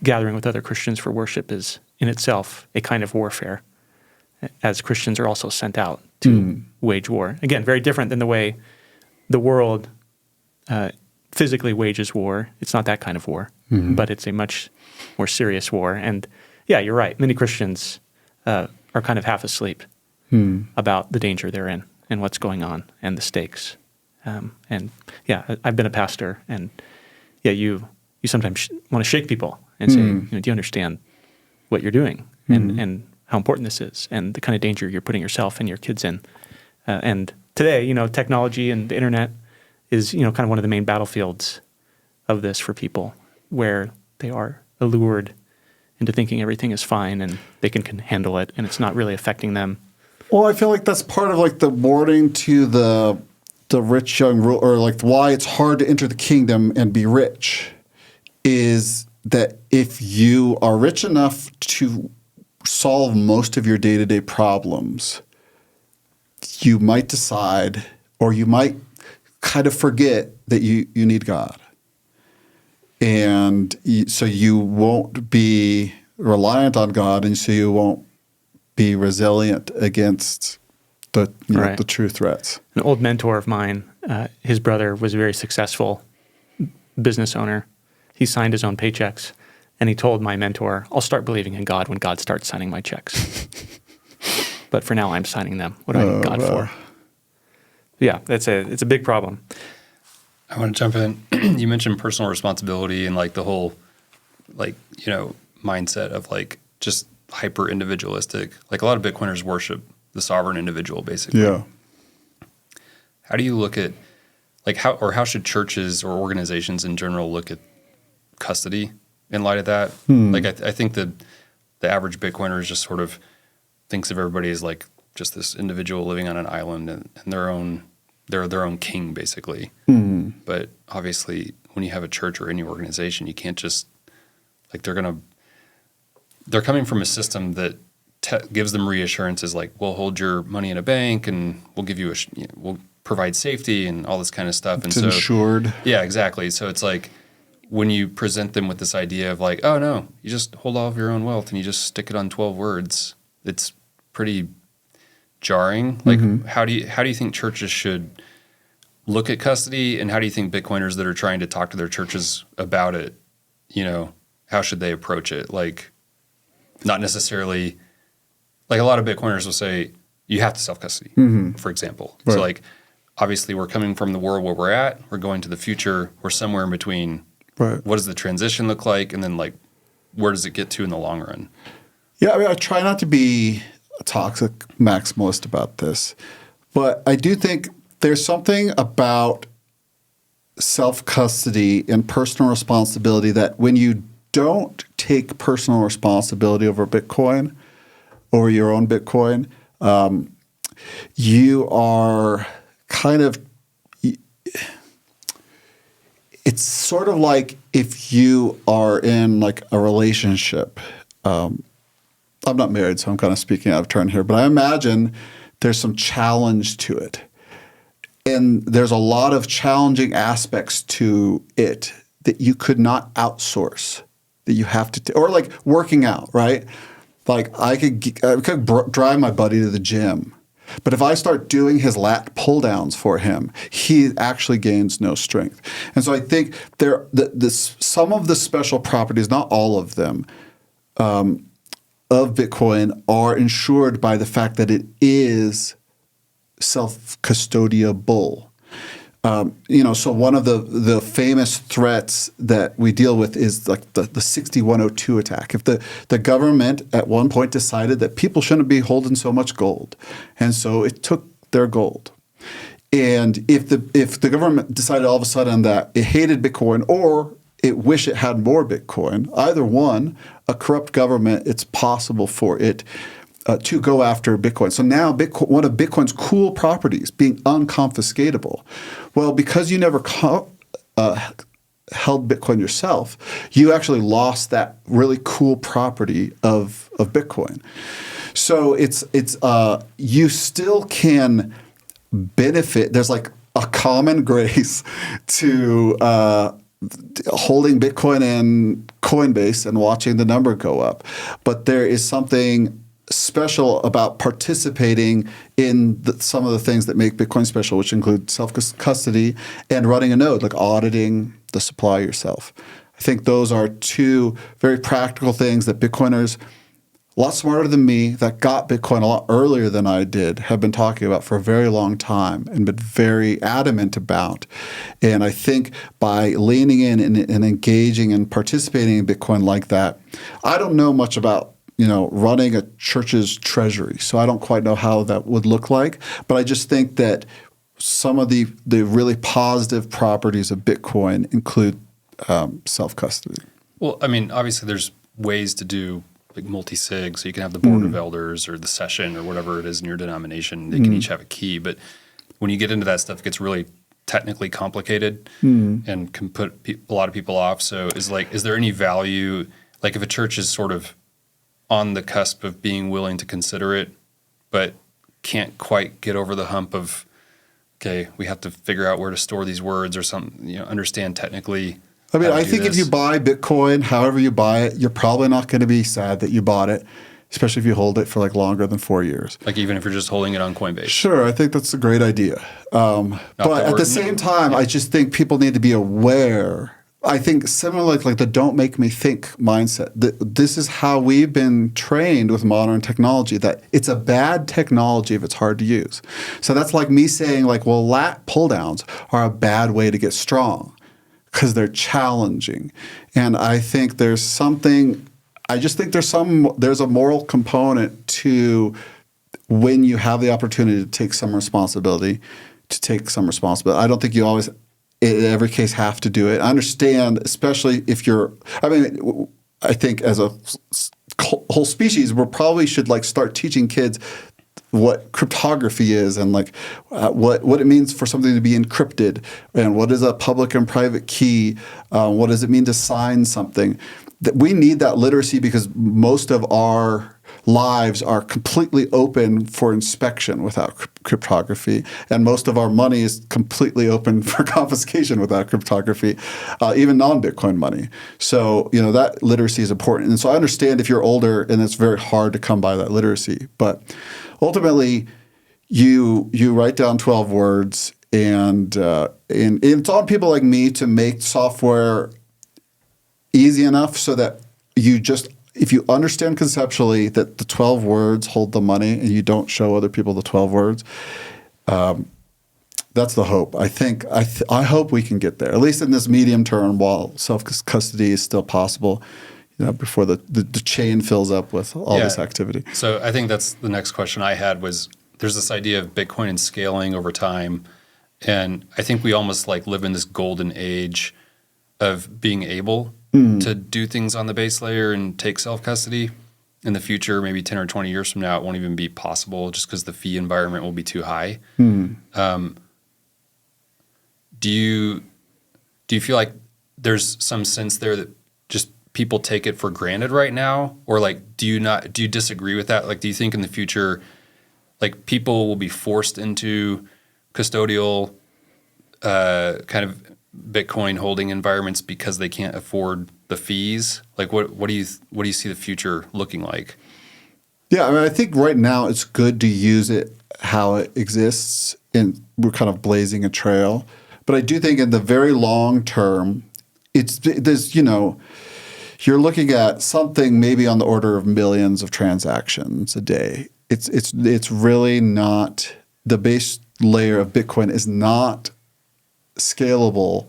gathering with other Christians for worship is in itself a kind of warfare, as Christians are also sent out to wage war. Again, very different than the way the world physically wages war. It's not that kind of war, but it's a much more serious war. And yeah, you're right. Many Christians are kind of half asleep about the danger they're in and what's going on and the stakes. And yeah, I've been a pastor, and yeah, you sometimes want to shake people and say, you know, do you understand what you're doing and how important this is and the kind of danger you're putting yourself and your kids in? And today, you know, technology and the internet is, you know, kind of one of the main battlefields of this for people, where they are allured into thinking everything is fine and they can handle it, and it's not really affecting them. Well, I feel like that's part of like the warning to the rich young ruler, or like why it's hard to enter the kingdom and be rich, is that if you are rich enough to solve most of your day-to-day problems, you might decide, or you might kind of forget that you need God. And so you won't be reliant on God, and so you won't be resilient against the true threats. An old mentor of mine, his brother was a very successful business owner. He signed his own paychecks, and he told my mentor, I'll start believing in God when God starts signing my checks. But for now, I'm signing them. What do I need God for? Yeah, it's a big problem. I want to jump in. You mentioned personal responsibility and like the whole, like, you know, mindset of like just hyper individualistic. Like a lot of Bitcoiners worship the sovereign individual, basically. Yeah. How do you look at, like, how should churches or organizations in general look at custody in light of that? Like, I think that the average Bitcoiner is just sort of thinks of everybody as like just this individual living on an island and they're their own king, basically. But obviously, when you have a church or any organization, you can't just, like, they're coming from a system that gives them reassurances like, we'll hold your money in a bank and we'll give you we'll provide safety and all this kind of stuff. It's insured. Yeah, exactly. So it's like when you present them with this idea of like, oh no, you just hold all of your own wealth and you just stick it on 12 words, it's pretty jarring. Like, how do you think churches should look at custody, and how do you think Bitcoiners that are trying to talk to their churches about it, you know, how should they approach it? Like, not necessarily, like a lot of Bitcoiners will say, you have to self-custody, for example. Right. So like, obviously we're coming from the world where we're at, we're going to the future, we're somewhere in between. Right. What does the transition look like? And then like, where does it get to in the long run? Yeah, I mean, I try not to be a toxic maximalist about this, but I do think there's something about self-custody and personal responsibility that when you don't take personal responsibility over Bitcoin, over your own Bitcoin, you are kind of – it's sort of like if you are in like a relationship I'm not married, so I'm kind of speaking out of turn here, but I imagine there's some challenge to it. And there's a lot of challenging aspects to it that you could not outsource, that you have to, or like working out, right? Like I could drive my buddy to the gym, but if I start doing his lat pull downs for him, he actually gains no strength. And so I think some of the special properties, not all of them, of Bitcoin are ensured by the fact that it is self-custodiable. So one of the famous threats that we deal with is like the 6102 attack. If the government at one point decided that people shouldn't be holding so much gold, and so it took their gold. And if the government decided all of a sudden that it hated Bitcoin or it wished it had more Bitcoin, either one, a corrupt government, it's possible for it to go after Bitcoin. So now one of Bitcoin's cool properties being unconfiscatable. Well, because you never held Bitcoin yourself, you actually lost that really cool property of Bitcoin. So it's you still can benefit. There's like a common grace to holding Bitcoin in Coinbase and watching the number go up. But there is something special about participating in some of the things that make Bitcoin special, which include self-custody and running a node, like auditing the supply yourself. I think those are two very practical things that Bitcoiners, a lot smarter than me, that got Bitcoin a lot earlier than I did, have been talking about for a very long time and been very adamant about. And I think by leaning in and engaging and participating in Bitcoin like that, I don't know much about running a church's treasury, so I don't quite know how that would look like. But I just think that some of the really positive properties of Bitcoin include self-custody. Well, I mean, obviously there's ways to do like multi-sig, so you can have the board of elders or the session or whatever it is in your denomination. They can each have a key. But when you get into that stuff, it gets really technically complicated and can put a lot of people off. So is there any value, like if a church is sort of on the cusp of being willing to consider it, but can't quite get over the hump of, okay, we have to figure out where to store these words or something, understand technically. I mean, I think if you buy Bitcoin, however you buy it, you're probably not going to be sad that you bought it, especially if you hold it for like longer than 4 years. Like even if you're just holding it on Coinbase. Sure, I think that's a great idea. But at the same time, I just think people need to be aware. I think similar like the don't make me think mindset. This is how we've been trained with modern technology, that it's a bad technology if it's hard to use. So that's like me saying like, well, lat pull downs are a bad way to get strong because they're challenging. And I think there's a moral component to when you have the opportunity to take some responsibility, I don't think you always in every case have to do it. I understand, especially if I think as a whole species, we probably should like start teaching kids what cryptography is and like what it means for something to be encrypted and what is a public and private key. What does it mean to sign something? That we need that literacy because most of our lives are completely open for inspection without cryptography, and most of our money is completely open for confiscation without cryptography, even non-Bitcoin money. So, that literacy is important. And so I understand if you're older and it's very hard to come by that literacy, but ultimately you write down 12 words and it's on people like me to make software easy enough so that if you understand conceptually that the 12 words hold the money and you don't show other people the 12 words, that's the hope. I hope we can get there, at least in this medium term while self-custody is still possible, before the chain fills up with all this activity. So I think that's the next question I had was there's this idea of Bitcoin and scaling over time. And I think we almost like live in this golden age of being able to do things on the base layer and take self-custody. In the future, maybe 10 or 20 years from now, it won't even be possible just because the fee environment will be too high. Do you feel like there's some sense there that just people take it for granted right now? Or like, do you disagree with that? Like, do you think in the future, like people will be forced into custodial kind of Bitcoin holding environments because they can't afford the fees? Like what do you see the future looking like? Yeah, I mean, I think right now it's good to use it how it exists, and we're kind of blazing a trail. But I do think in the very long term, there's you're looking at something maybe on the order of millions of transactions a day. It's really not, the base layer of Bitcoin is not scalable.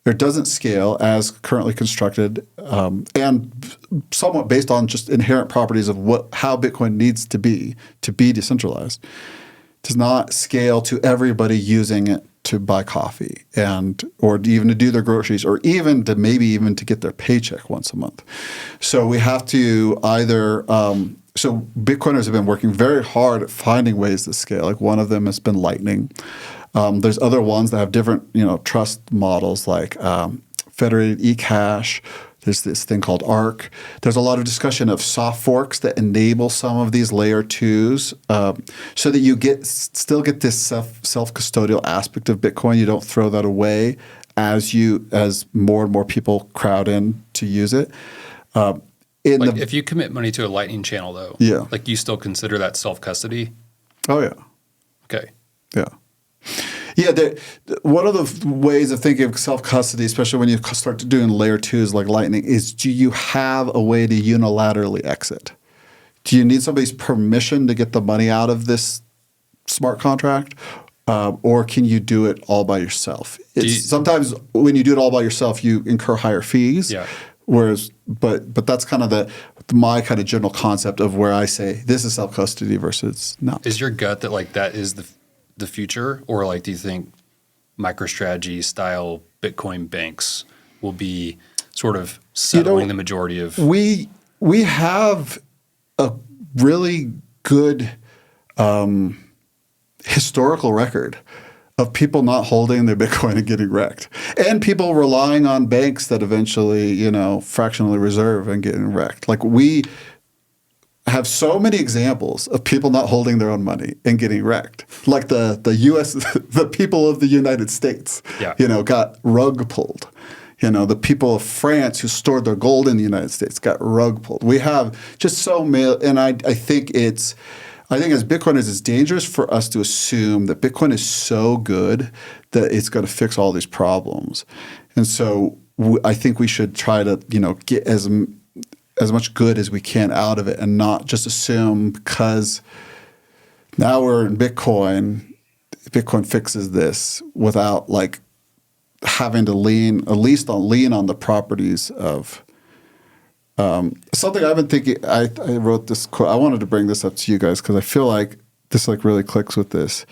It doesn't scale as currently constructed, and somewhat based on just inherent properties of how Bitcoin needs to be decentralized. It does not scale to everybody using it to buy coffee or even to do their groceries, or even to get their paycheck once a month. So we have to either so Bitcoiners have been working very hard at finding ways to scale. Like one of them has been Lightning. There's other ones that have different, trust models like federated eCash. There's this thing called Arc. There's a lot of discussion of soft forks that enable some of these layer twos, so that you still get this self-custodial aspect of Bitcoin. You don't throw that away as more and more people crowd in to use it. If you commit money to a Lightning channel, though, yeah, like you still consider that self-custody? Oh yeah. Okay. Yeah. Yeah, one of the ways of thinking of self-custody, especially when you start doing layer twos like Lightning, is do you have a way to unilaterally exit? Do you need somebody's permission to get the money out of this smart contract? Or can you do it all by yourself? Sometimes when you do it all by yourself, you incur higher fees. Yeah. But that's kind of my kind of general concept of where I say this is self-custody versus not. Is your gut that like that is the future, or like do you think MicroStrategy style Bitcoin banks will be sort of settling the majority of? We have a really good historical record of people not holding their Bitcoin and getting wrecked, and people relying on banks that eventually, fractionally reserve and getting wrecked. Like we have so many examples of people not holding their own money and getting wrecked. Like the U.S., the people of the United States, got rug pulled. The people of France who stored their gold in the United States got rug pulled. We have just so many, and I think as Bitcoiners, it's dangerous for us to assume that Bitcoin is so good that it's going to fix all these problems. And so I think we should try to, get as much good as we can out of it, and not just assume because now we're in Bitcoin fixes this without like having to lean on the properties of something I've been thinking. I wrote this quote. I wanted to bring this up to you guys because I feel like this like really clicks with this.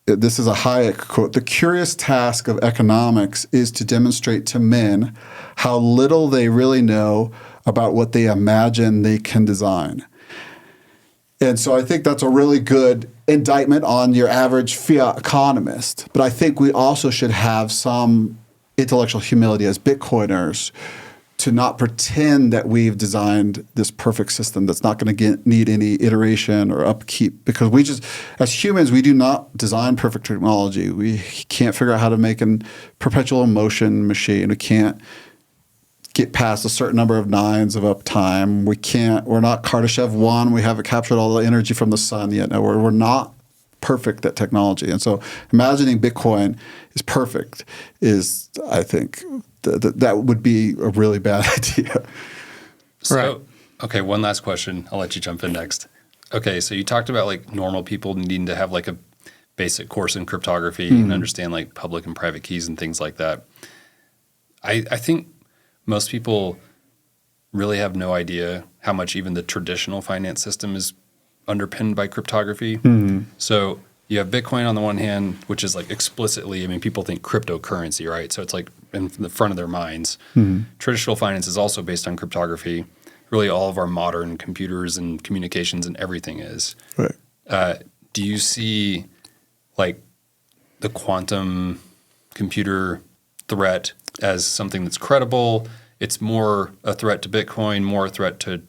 This is a Hayek quote. The curious task of economics is to demonstrate to men how little they really know about what they imagine they can design. And so I think that's a really good indictment on your average fiat economist. But I think we also should have some intellectual humility as Bitcoiners to not pretend that we've designed this perfect system that's not going to need any iteration or upkeep, because we just, as humans, we do not design perfect technology. We can't figure out how to make a perpetual motion machine. We can't get past a certain number of nines of uptime. We're not Kardashev 1. We haven't captured all the energy from the sun yet. No, we're not perfect at technology. And so imagining Bitcoin is perfect is, I think, that would be a really bad idea. So, okay, one last question. I'll let you jump in next. Okay, so you talked about like normal people needing to have like a basic course in cryptography and understand like public and private keys and things like that. I think most people really have no idea how much even the traditional finance system is underpinned by cryptography. Mm-hmm. So you have Bitcoin on the one hand, which is like explicitly, people think cryptocurrency, right? So it's like in the front of their minds. Mm-hmm. Traditional finance is also based on cryptography. Really all of our modern computers and communications and everything is. Right. Do you see like the quantum computer threat as something that's credible? It's more a threat to Bitcoin, more a threat to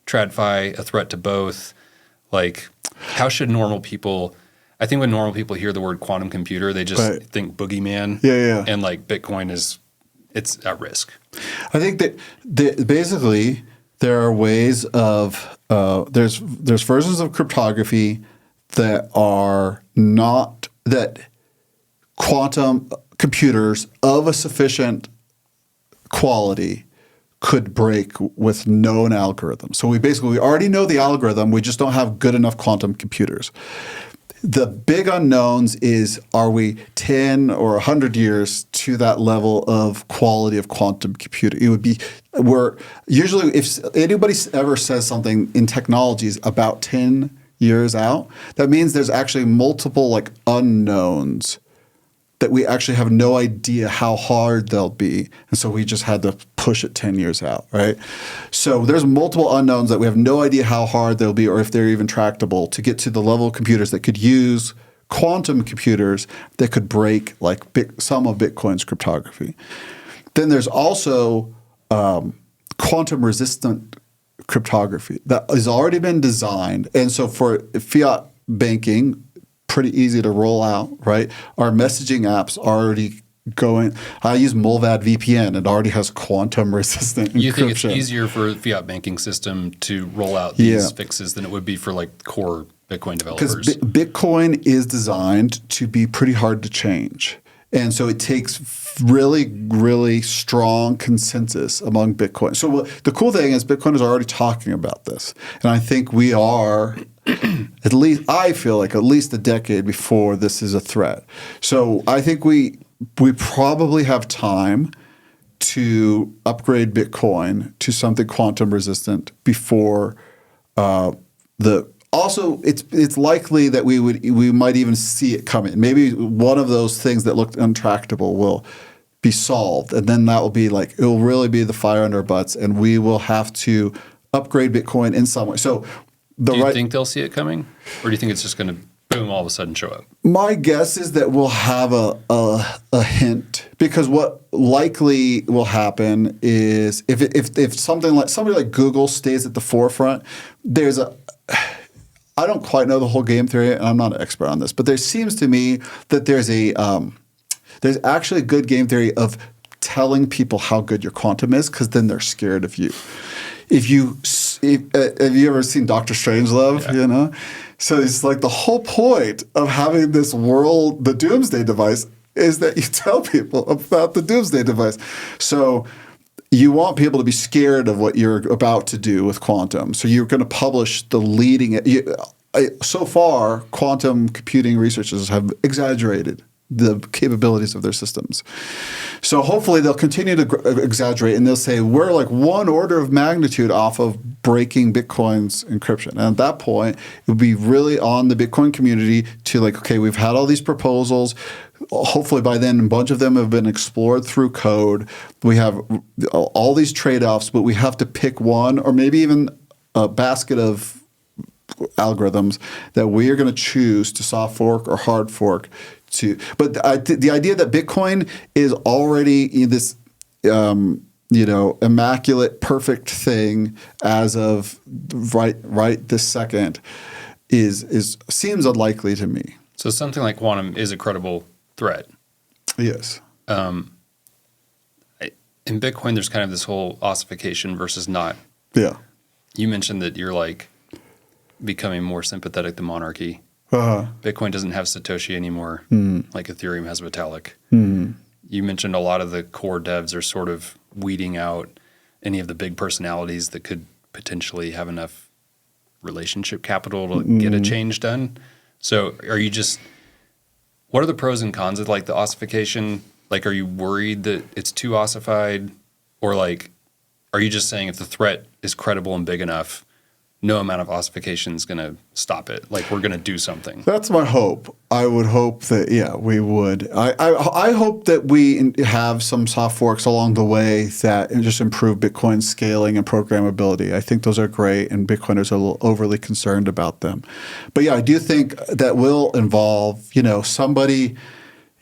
TradFi, a threat to both. Like, how should normal people? I think when normal people hear the word quantum computer, they just think boogeyman. Yeah. And like Bitcoin it's at risk. I think that basically there are ways of there's versions of cryptography that are not that quantum computers of a sufficient quality could break with known algorithms. So we already know the algorithm, we just don't have good enough quantum computers. The big unknowns is, are we 10 or 100 years to that level of quality of quantum computing? It would be where usually if anybody ever says something in technologies about 10 years out, that means there's actually multiple like unknowns that we actually have no idea how hard they'll be. And so we just had to push it 10 years out, right? So there's multiple unknowns that we have no idea how hard they'll be or if they're even tractable to get to the level of computers that could use quantum computers that could break like some of Bitcoin's cryptography. Then there's also quantum resistant cryptography that has already been designed. And so for fiat banking, pretty easy to roll out, right? Our messaging apps already going. I use Mulvad VPN. It already has quantum resistant encryption. You think it's easier for the fiat banking system to roll out these fixes than it would be for like core Bitcoin developers? Because Bitcoin is designed to be pretty hard to change. And so it takes really, really strong consensus among Bitcoin. So the cool thing is Bitcoin is already talking about this. And I think we are, at least I feel like at least a decade before this is a threat. So I think we probably have time to upgrade Bitcoin to something quantum resistant before Also, it's likely that we might even see it coming. Maybe one of those things that looked untractable will be solved, and then that will be like it will really be the fire under our butts, and we will have to upgrade Bitcoin in some way. So, do you think they'll see it coming, or do you think it's just going to boom all of a sudden show up? My guess is that we'll have a hint, because what likely will happen is if something like somebody like Google stays at the forefront, there's a I don't quite know the whole game theory, and I'm not an expert on this, but there seems to me that there's actually a good game theory of telling people how good your quantum is, because then they're scared of you. Have you ever seen Dr. Strangelove? Yeah. You know, so it's like the whole point of having this world, the Doomsday device, is that you tell people about the Doomsday device. So you want people to be scared of what you're about to do with quantum. So you're going to publish the leading. So far, quantum computing researchers have exaggerated the capabilities of their systems. So hopefully they'll continue to exaggerate, and they'll say we're like one order of magnitude off of breaking Bitcoin's encryption. And at that point, it would be really on the Bitcoin community to like, okay, we've had all these proposals. Hopefully by then a bunch of them have been explored through code. We have all these trade-offs, but we have to pick one or maybe even a basket of algorithms that we are going to choose to soft fork or hard fork to. But the idea that Bitcoin is already this immaculate, perfect thing as of right this second seems unlikely to me. So something like quantum is a credible threat. Yes. In Bitcoin, there's kind of this whole ossification versus not. Yeah. You mentioned that you're like becoming more sympathetic to monarchy. Uh-huh. Bitcoin doesn't have Satoshi anymore, like Ethereum has Vitalik. Mm. You mentioned a lot of the core devs are sort of weeding out any of the big personalities that could potentially have enough relationship capital to get a change done. So what are the pros and cons of like the ossification? Like, are you worried that it's too ossified? Or like, are you just saying if the threat is credible and big enough, no amount of ossification is going to stop it? Like, we're going to do something. That's my hope. I would hope that, we would. I hope that we have some soft forks along the way that just improve Bitcoin's scaling and programmability. I think those are great, and Bitcoiners are a little overly concerned about them. But yeah, I do think that will involve, somebody,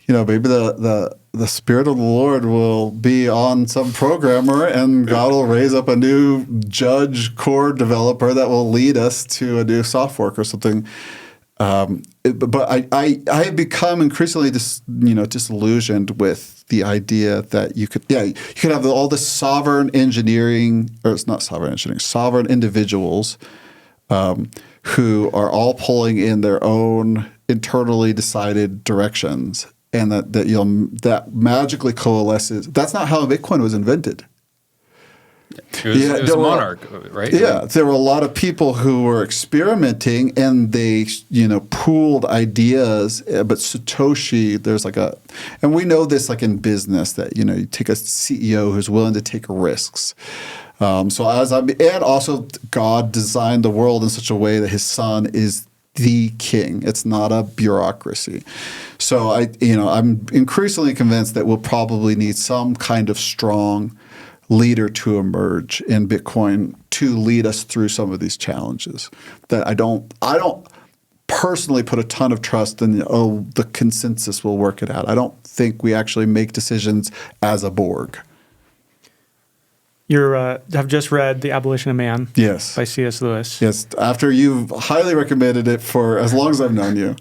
maybe the the Spirit of the Lord will be on some programmer, and God will raise up a new judge core developer that will lead us to a new software or something. But I have become increasingly disillusioned with the idea that you could have all this sovereign engineering, or it's not sovereign engineering, sovereign individuals who are all pulling in their own internally decided directions, and that magically coalesces. That's not how Bitcoin was invented. It was a monarch, right? Yeah, there were a lot of people who were experimenting, and they, pooled ideas. But Satoshi, and we know this like in business that you take a CEO who's willing to take risks. And also God designed the world in such a way that His Son is the king. It's not a bureaucracy. So I'm increasingly convinced that we'll probably need some kind of strong leader to emerge in Bitcoin to lead us through some of these challenges. That I don't personally put a ton of trust in the consensus will work it out. I don't think we actually make decisions as a Borg. Have just read The Abolition of Man. Yes. By C.S. Lewis. Yes. After you've highly recommended it for as long as I've known you.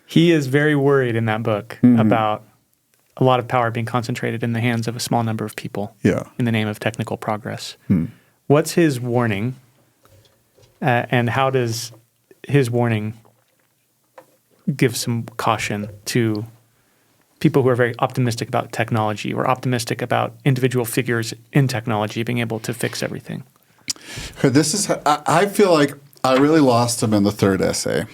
He is very worried in that book about a lot of power being concentrated in the hands of a small number of people in the name of technical progress. What's his warning, and how does his warning give some caution to people who are very optimistic about technology or optimistic about individual figures in technology being able to fix everything? I feel like I really lost him in the third essay.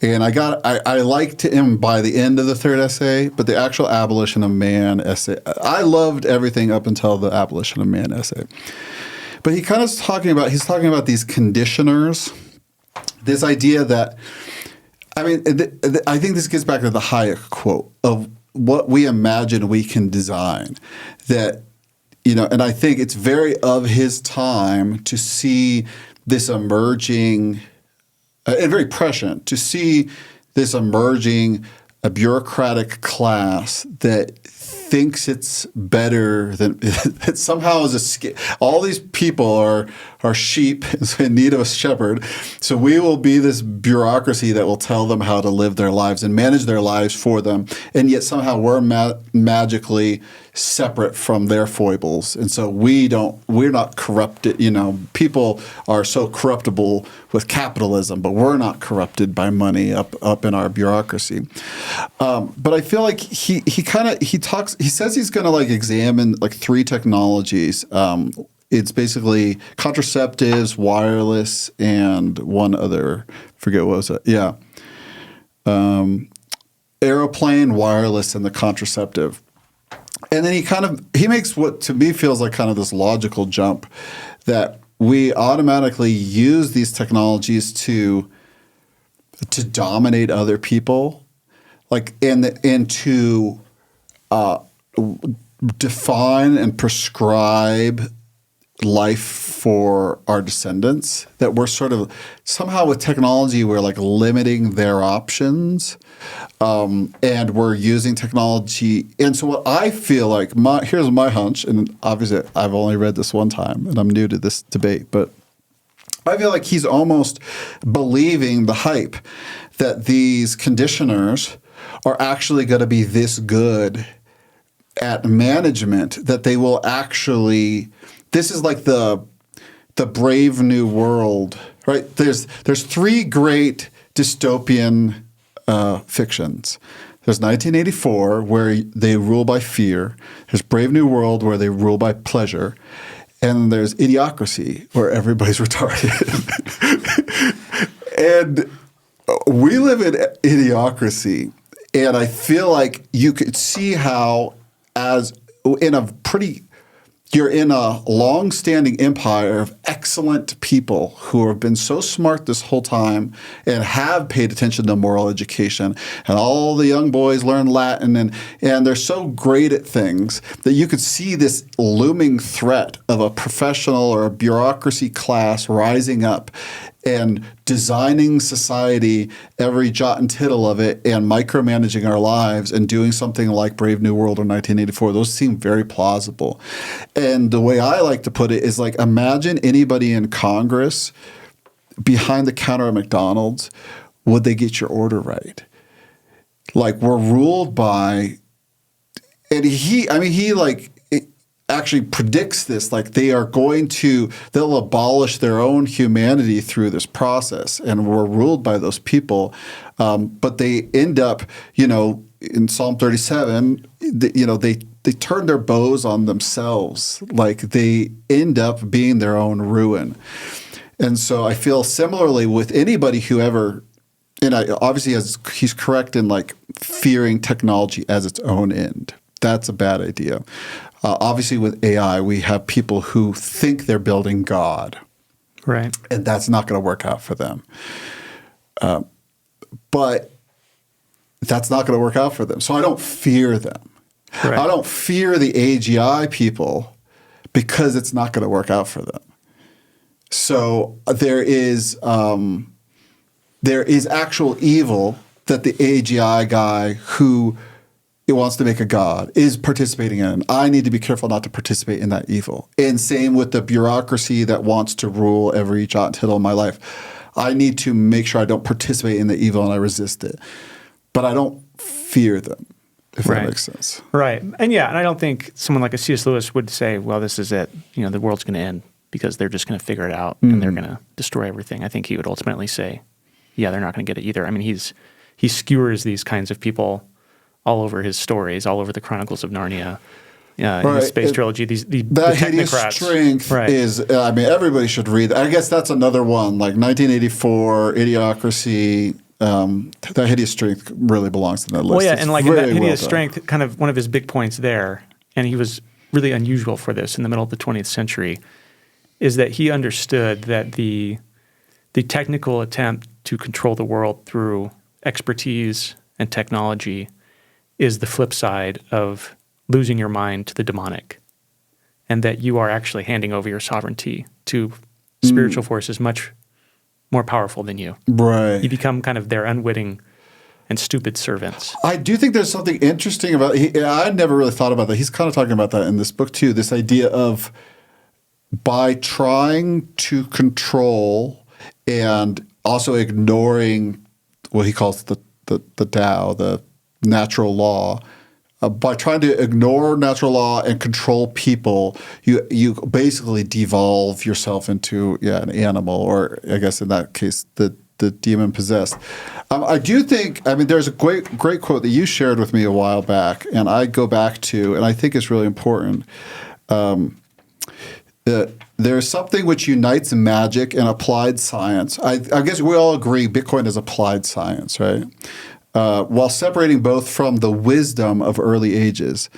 And I liked him by the end of the third essay, but the actual Abolition of Man essay, I loved everything up until the Abolition of Man essay. But he's talking about these conditioners, this idea that, I think this gets back to the Hayek quote of what we imagine we can design. That, and I think it's very of his time to see this emerging and very prescient to see this emerging a bureaucratic class that thinks it's better than that somehow is all these people are sheep in need of a shepherd. So we will be this bureaucracy that will tell them how to live their lives and manage their lives for them. And yet somehow we're magically separate from their foibles. And so we're not corrupted. People are so corruptible with capitalism, but we're not corrupted by money up in our bureaucracy. But I feel like he says he's going to examine three technologies. It's basically contraceptives, wireless, and one other. Forget what was it? Yeah, aeroplane, wireless, and the contraceptive. And then he makes what to me feels like kind of this logical jump that we automatically use these technologies to dominate other people, and to define and prescribe life for our descendants, that we're sort of somehow with technology we're limiting their options, and we're using technology. And so what I feel here's my hunch, and obviously I've only read this one time and I'm new to this debate, but I feel like he's almost believing the hype that these conditioners are actually going to be this good at management that they will actually. This is like the Brave New World, right? There's three great dystopian fictions. There's 1984, where they rule by fear. There's Brave New World, where they rule by pleasure. And there's Idiocracy, where everybody's retarded. And we live in Idiocracy. And I feel like you could see how you're in a long-standing empire of excellent people who have been so smart this whole time and have paid attention to moral education. And all the young boys learn Latin, and they're so great at things that you could see this looming threat of a professional or a bureaucracy class rising up and designing society, every jot and tittle of it, and micromanaging our lives and doing something like Brave New World or 1984, those seem very plausible. And the way I like to put it is like, imagine anybody in Congress behind the counter at McDonald's, would they get your order right? Like, we're ruled by, and he like actually predicts this, like they'll abolish their own humanity through this process, and we're ruled by those people. But they end up, in Psalm 37, they turn their bows on themselves. Like, they end up being their own ruin. And so I feel similarly with anybody who ever, and obviously he's correct in like fearing technology as its own end. That's a bad idea. Obviously, with AI, we have people who think they're building God. Right. And that's not going to work out for them. But that's not going to work out for them. So I don't fear them. Right. I don't fear the AGI people because it's not going to work out for them. So there is actual evil that the AGI guy who wants to make a god is participating in. I need to be careful not to participate in that evil. And same with the bureaucracy that wants to rule every jot and tittle of my life. I need to make sure I don't participate in the evil and I resist it. But I don't fear them, if that makes sense. Right. And I don't think someone like a C.S. Lewis would say, well, this is it. The world's going to end because they're just going to figure it out and they're going to destroy everything. I think he would ultimately say, yeah, they're not going to get it either. I mean, he skewers these kinds of people all over his stories, all over the Chronicles of Narnia, in the Space Trilogy. The hideous strength is, everybody should read that. I guess that's another one, like 1984, Idiocracy. That hideous strength really belongs to that list. Well, yeah, it's and like in that hideous strength, kind of one of his big points there, and he was really unusual for this in the middle of the 20th century, is that he understood that the technical attempt to control the world through expertise and technology is the flip side of losing your mind to the demonic, and that you are actually handing over your sovereignty to spiritual forces much more powerful than you. Right. You become kind of their unwitting and stupid servants. I do think there's something interesting about I never really thought about that. He's kind of talking about that in this book too, this idea of by trying to control and also ignoring what he calls the Tao, the natural law, by trying to ignore natural law and control people, you basically devolve yourself into an animal, or I guess in that case the demon possessed. I do think, there's a great quote that you shared with me a while back, and I go back to, and I think it's really important. There's something which unites magic and applied science. I guess we all agree Bitcoin is applied science, right? While separating both from the wisdom of early ages.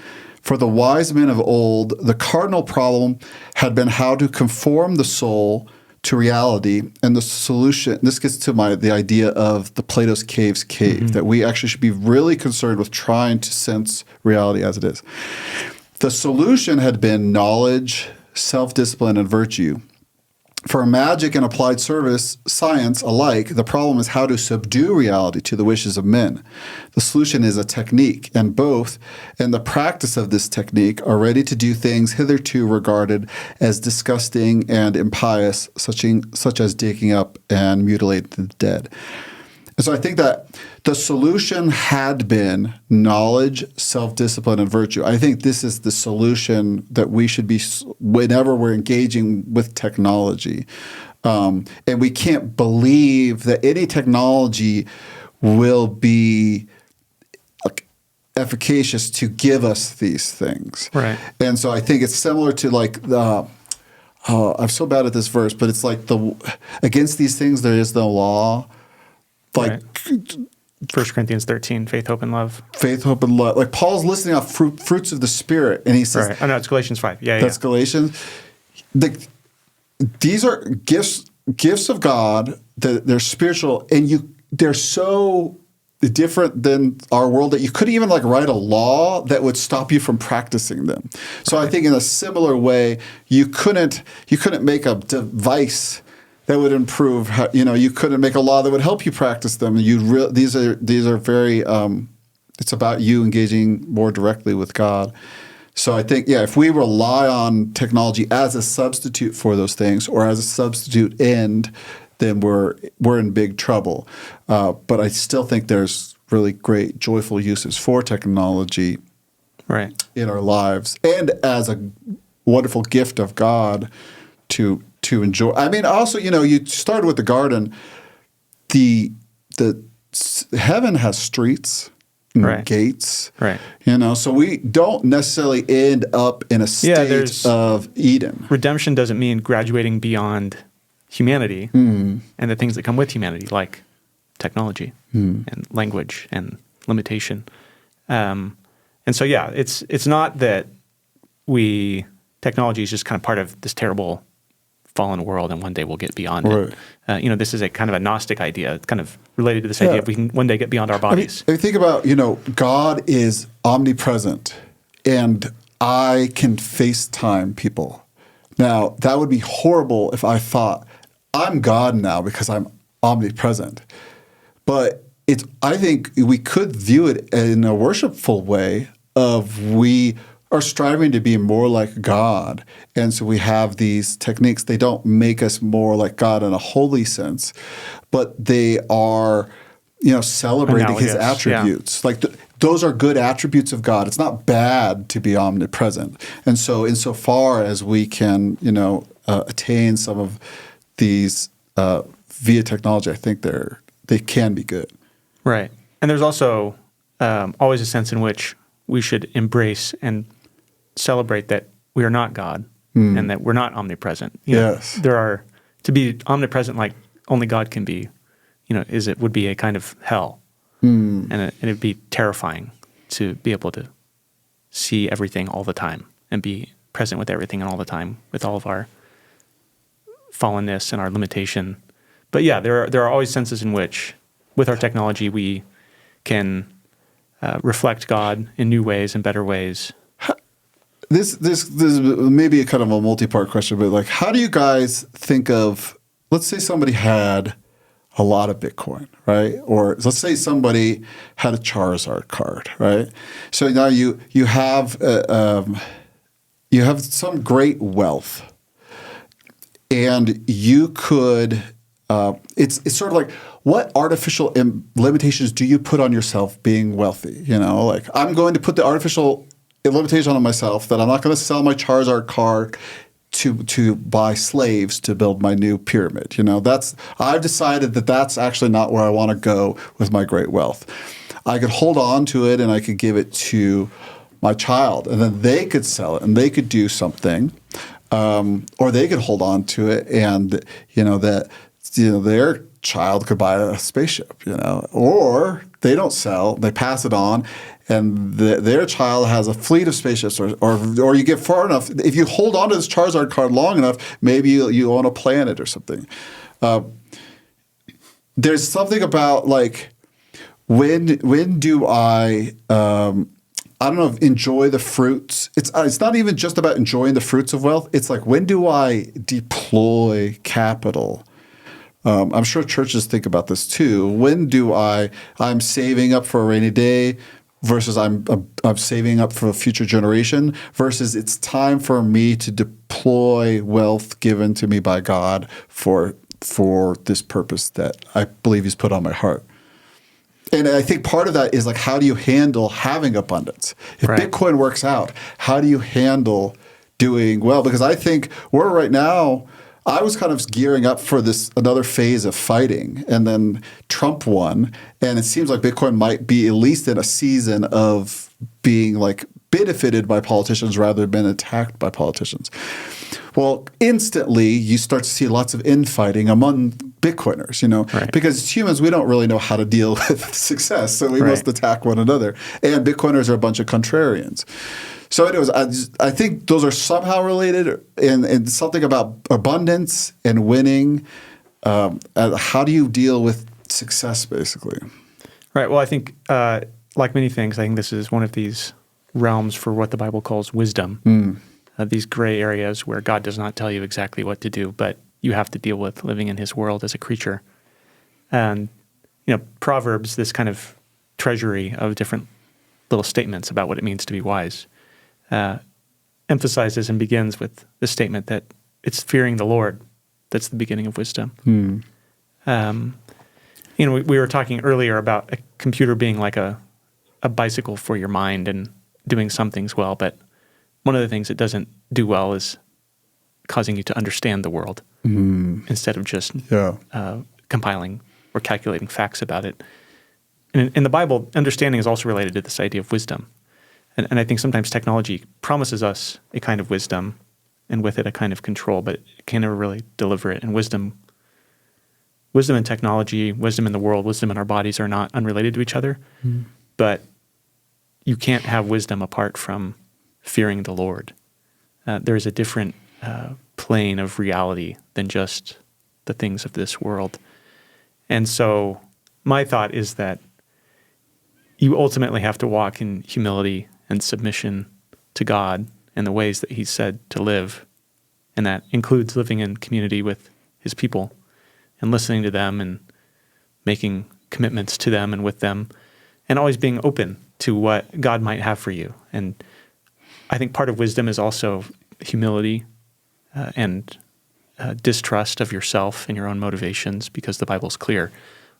For the wise men of old, the cardinal problem had been how to conform the soul to reality, and the solution. This gets to the idea of the Plato's cave's cave, that we actually should be really concerned with trying to sense reality as it is. The solution had been knowledge, self-discipline, and virtue. For magic and applied science alike, the problem is how to subdue reality to the wishes of men. The solution is a technique, and both, in the practice of this technique, are ready to do things hitherto regarded as disgusting and impious, such as digging up and mutilating the dead. And so I think that the solution had been knowledge, self-discipline, and virtue. I think this is the solution that we should be whenever we're engaging with technology. And we can't believe that any technology will be efficacious to give us these things. Right. And so I think it's similar to like I'm so bad at this verse, but it's like against these things there is no law. Like 1 Corinthians 13, faith, hope, and love. Faith, hope, and love. Like Paul's listing off fruits of the Spirit, and he says, right. Oh, no, it's Galatians 5. That's Galatians. These are gifts of God. They're spiritual, and they're so different than our world that you couldn't even like write a law that would stop you from practicing them. So I think in a similar way, you couldn't make a device that would improve. You couldn't make a law that would help you practice them. These are very. It's about you engaging more directly with God. So I think, if we rely on technology as a substitute for those things, or as a substitute end, then we're in big trouble. But I still think there's really great, joyful uses for technology, right, in our lives, and as a wonderful gift of God to enjoy. I mean, also, you started with the garden. The heaven has streets. Right. Gates, right? So we don't necessarily end up in a state of Eden. Redemption doesn't mean graduating beyond humanity and the things that come with humanity, like technology and language and limitation. And so, it's not that technology is just kind of part of this terrible fallen world, and one day we'll get beyond it. This is a kind of a Gnostic idea. It's kind of related to this idea of we can one day get beyond our bodies. I think about, God is omnipresent, and I can FaceTime people. Now, that would be horrible if I thought, I'm God now because I'm omnipresent. But I think we could view it in a worshipful way of we are striving to be more like God. And so we have these techniques. They don't make us more like God in a holy sense, but they are, celebrating his attributes. Like those are good attributes of God. It's not bad to be omnipresent. And so insofar as we can, attain some of these via technology, I think they can be good. Right. And there's also always a sense in which we should embrace and celebrate that we are not God and that we're not omnipresent. To be omnipresent like only God can be, would be a kind of hell. And it'd be terrifying to be able to see everything all the time and be present with everything all the time with all of our fallenness and our limitation. But there are always senses in which with our technology we can reflect God in new ways and better ways. This may be a kind of a multi-part question, but how do you guys think of, let's say somebody had a lot of Bitcoin, right? Or let's say somebody had a Charizard card, right? So now you have some great wealth, and you could. It's sort of like, what artificial limitations do you put on yourself being wealthy? I'm going to put the artificial limitation on myself that I'm not going to sell my Charizard card to buy slaves to build my new pyramid. I've decided that that's actually not where I want to go with my great wealth. I could hold on to it and I could give it to my child, and then they could sell it and they could do something, or they could hold on to it and their child could buy a spaceship, or they don't sell, they pass it on, and their child has a fleet of spaceships, or you get far enough. If you hold on to this Charizard card long enough, maybe you own a planet or something. There's something about when do I don't know, enjoy the fruits. It's not even just about enjoying the fruits of wealth. It's like, when do I deploy capital? I'm sure churches think about this too. When do I'm saving up for a rainy day versus I'm saving up for a future generation versus it's time for me to deploy wealth given to me by God for this purpose that I believe He's put on my heart. And I think part of that is how do you handle having abundance? If Bitcoin works out, how do you handle doing well? Because I think we're right now, I was kind of gearing up for another phase of fighting, and then Trump won, and it seems like Bitcoin might be at least in a season of being benefited by politicians rather than attacked by politicians. Well, instantly you start to see lots of infighting among Bitcoiners, because as humans we don't really know how to deal with success, so we must attack one another. And Bitcoiners are a bunch of contrarians. So anyways, I think those are somehow related, and something about abundance and winning. How do you deal with success, basically? Right. Well, I think like many things, I think this is one of these realms for what the Bible calls wisdom. These gray areas where God does not tell you exactly what to do, but you have to deal with living in his world as a creature. And, Proverbs, this kind of treasury of different little statements about what it means to be wise, emphasizes and begins with the statement that it's fearing the Lord that's the beginning of wisdom. We were talking earlier about a computer being like a bicycle for your mind and doing some things well, but one of the things it doesn't do well is causing you to understand the world instead of just compiling or calculating facts about it. And in the Bible, understanding is also related to this idea of wisdom. And I think sometimes technology promises us a kind of wisdom and with it a kind of control, but it can never really deliver it. And wisdom in technology, wisdom in the world, wisdom in our bodies are not unrelated to each other. But you can't have wisdom apart from fearing the Lord. There is a different plane of reality than just the things of this world. And so my thought is that you ultimately have to walk in humility and submission to God and the ways that He's said to live. And that includes living in community with His people and listening to them and making commitments to them and with them, and always being open to what God might have for you. And I think part of wisdom is also humility and distrust of yourself and your own motivations, because the Bible's clear.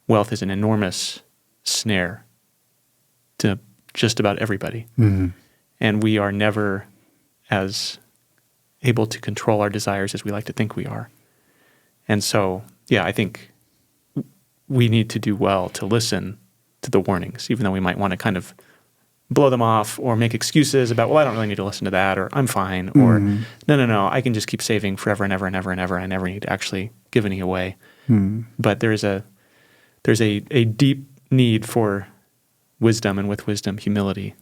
Wealth is an enormous snare to just about everybody. And we are never as able to control our desires as we like to think we are. And so, I think we need to do well to listen to the warnings, even though we might want to kind of blow them off or make excuses about, well, I don't really need to listen to that, or I'm fine, or no, I can just keep saving forever and ever and ever and ever. I never need to actually give any away. But there's a deep need for wisdom, and with wisdom, humility,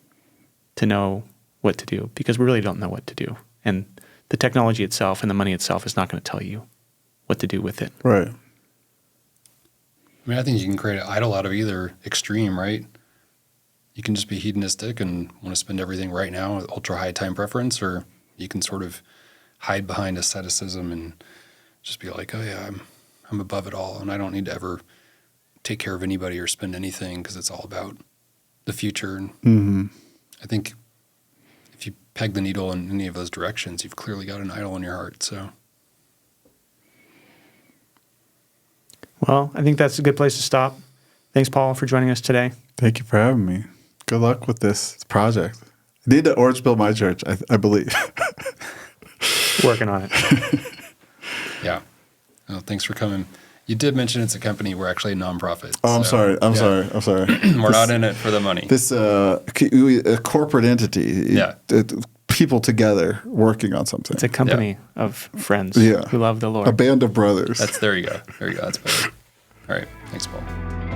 to know what to do, because we really don't know what to do. And the technology itself and the money itself is not going to tell you what to do with it. Right. I mean, I think you can create an idol out of either extreme, right? You can just be hedonistic and want to spend everything right now with ultra high time preference, or you can sort of hide behind asceticism and just be like, oh yeah, I'm above it all, and I don't need to ever take care of anybody or spend anything because it's all about the future. And I think if you peg the needle in any of those directions, you've clearly got an idol in your heart. So, well, I think that's a good place to stop. Thanks, Paul, for joining us today. Thank you for having me. Good luck with this project. I need to orange bill my church, I believe. Working on it. Yeah. Well, thanks for coming. You did mention it's a company. We're actually a nonprofit. Oh, I'm sorry. I'm sorry. We're not in it for the money. This a corporate entity. Yeah. People together working on something. It's a company of friends who love the Lord. A band of brothers. There you go. That's better. All right. Thanks, Paul.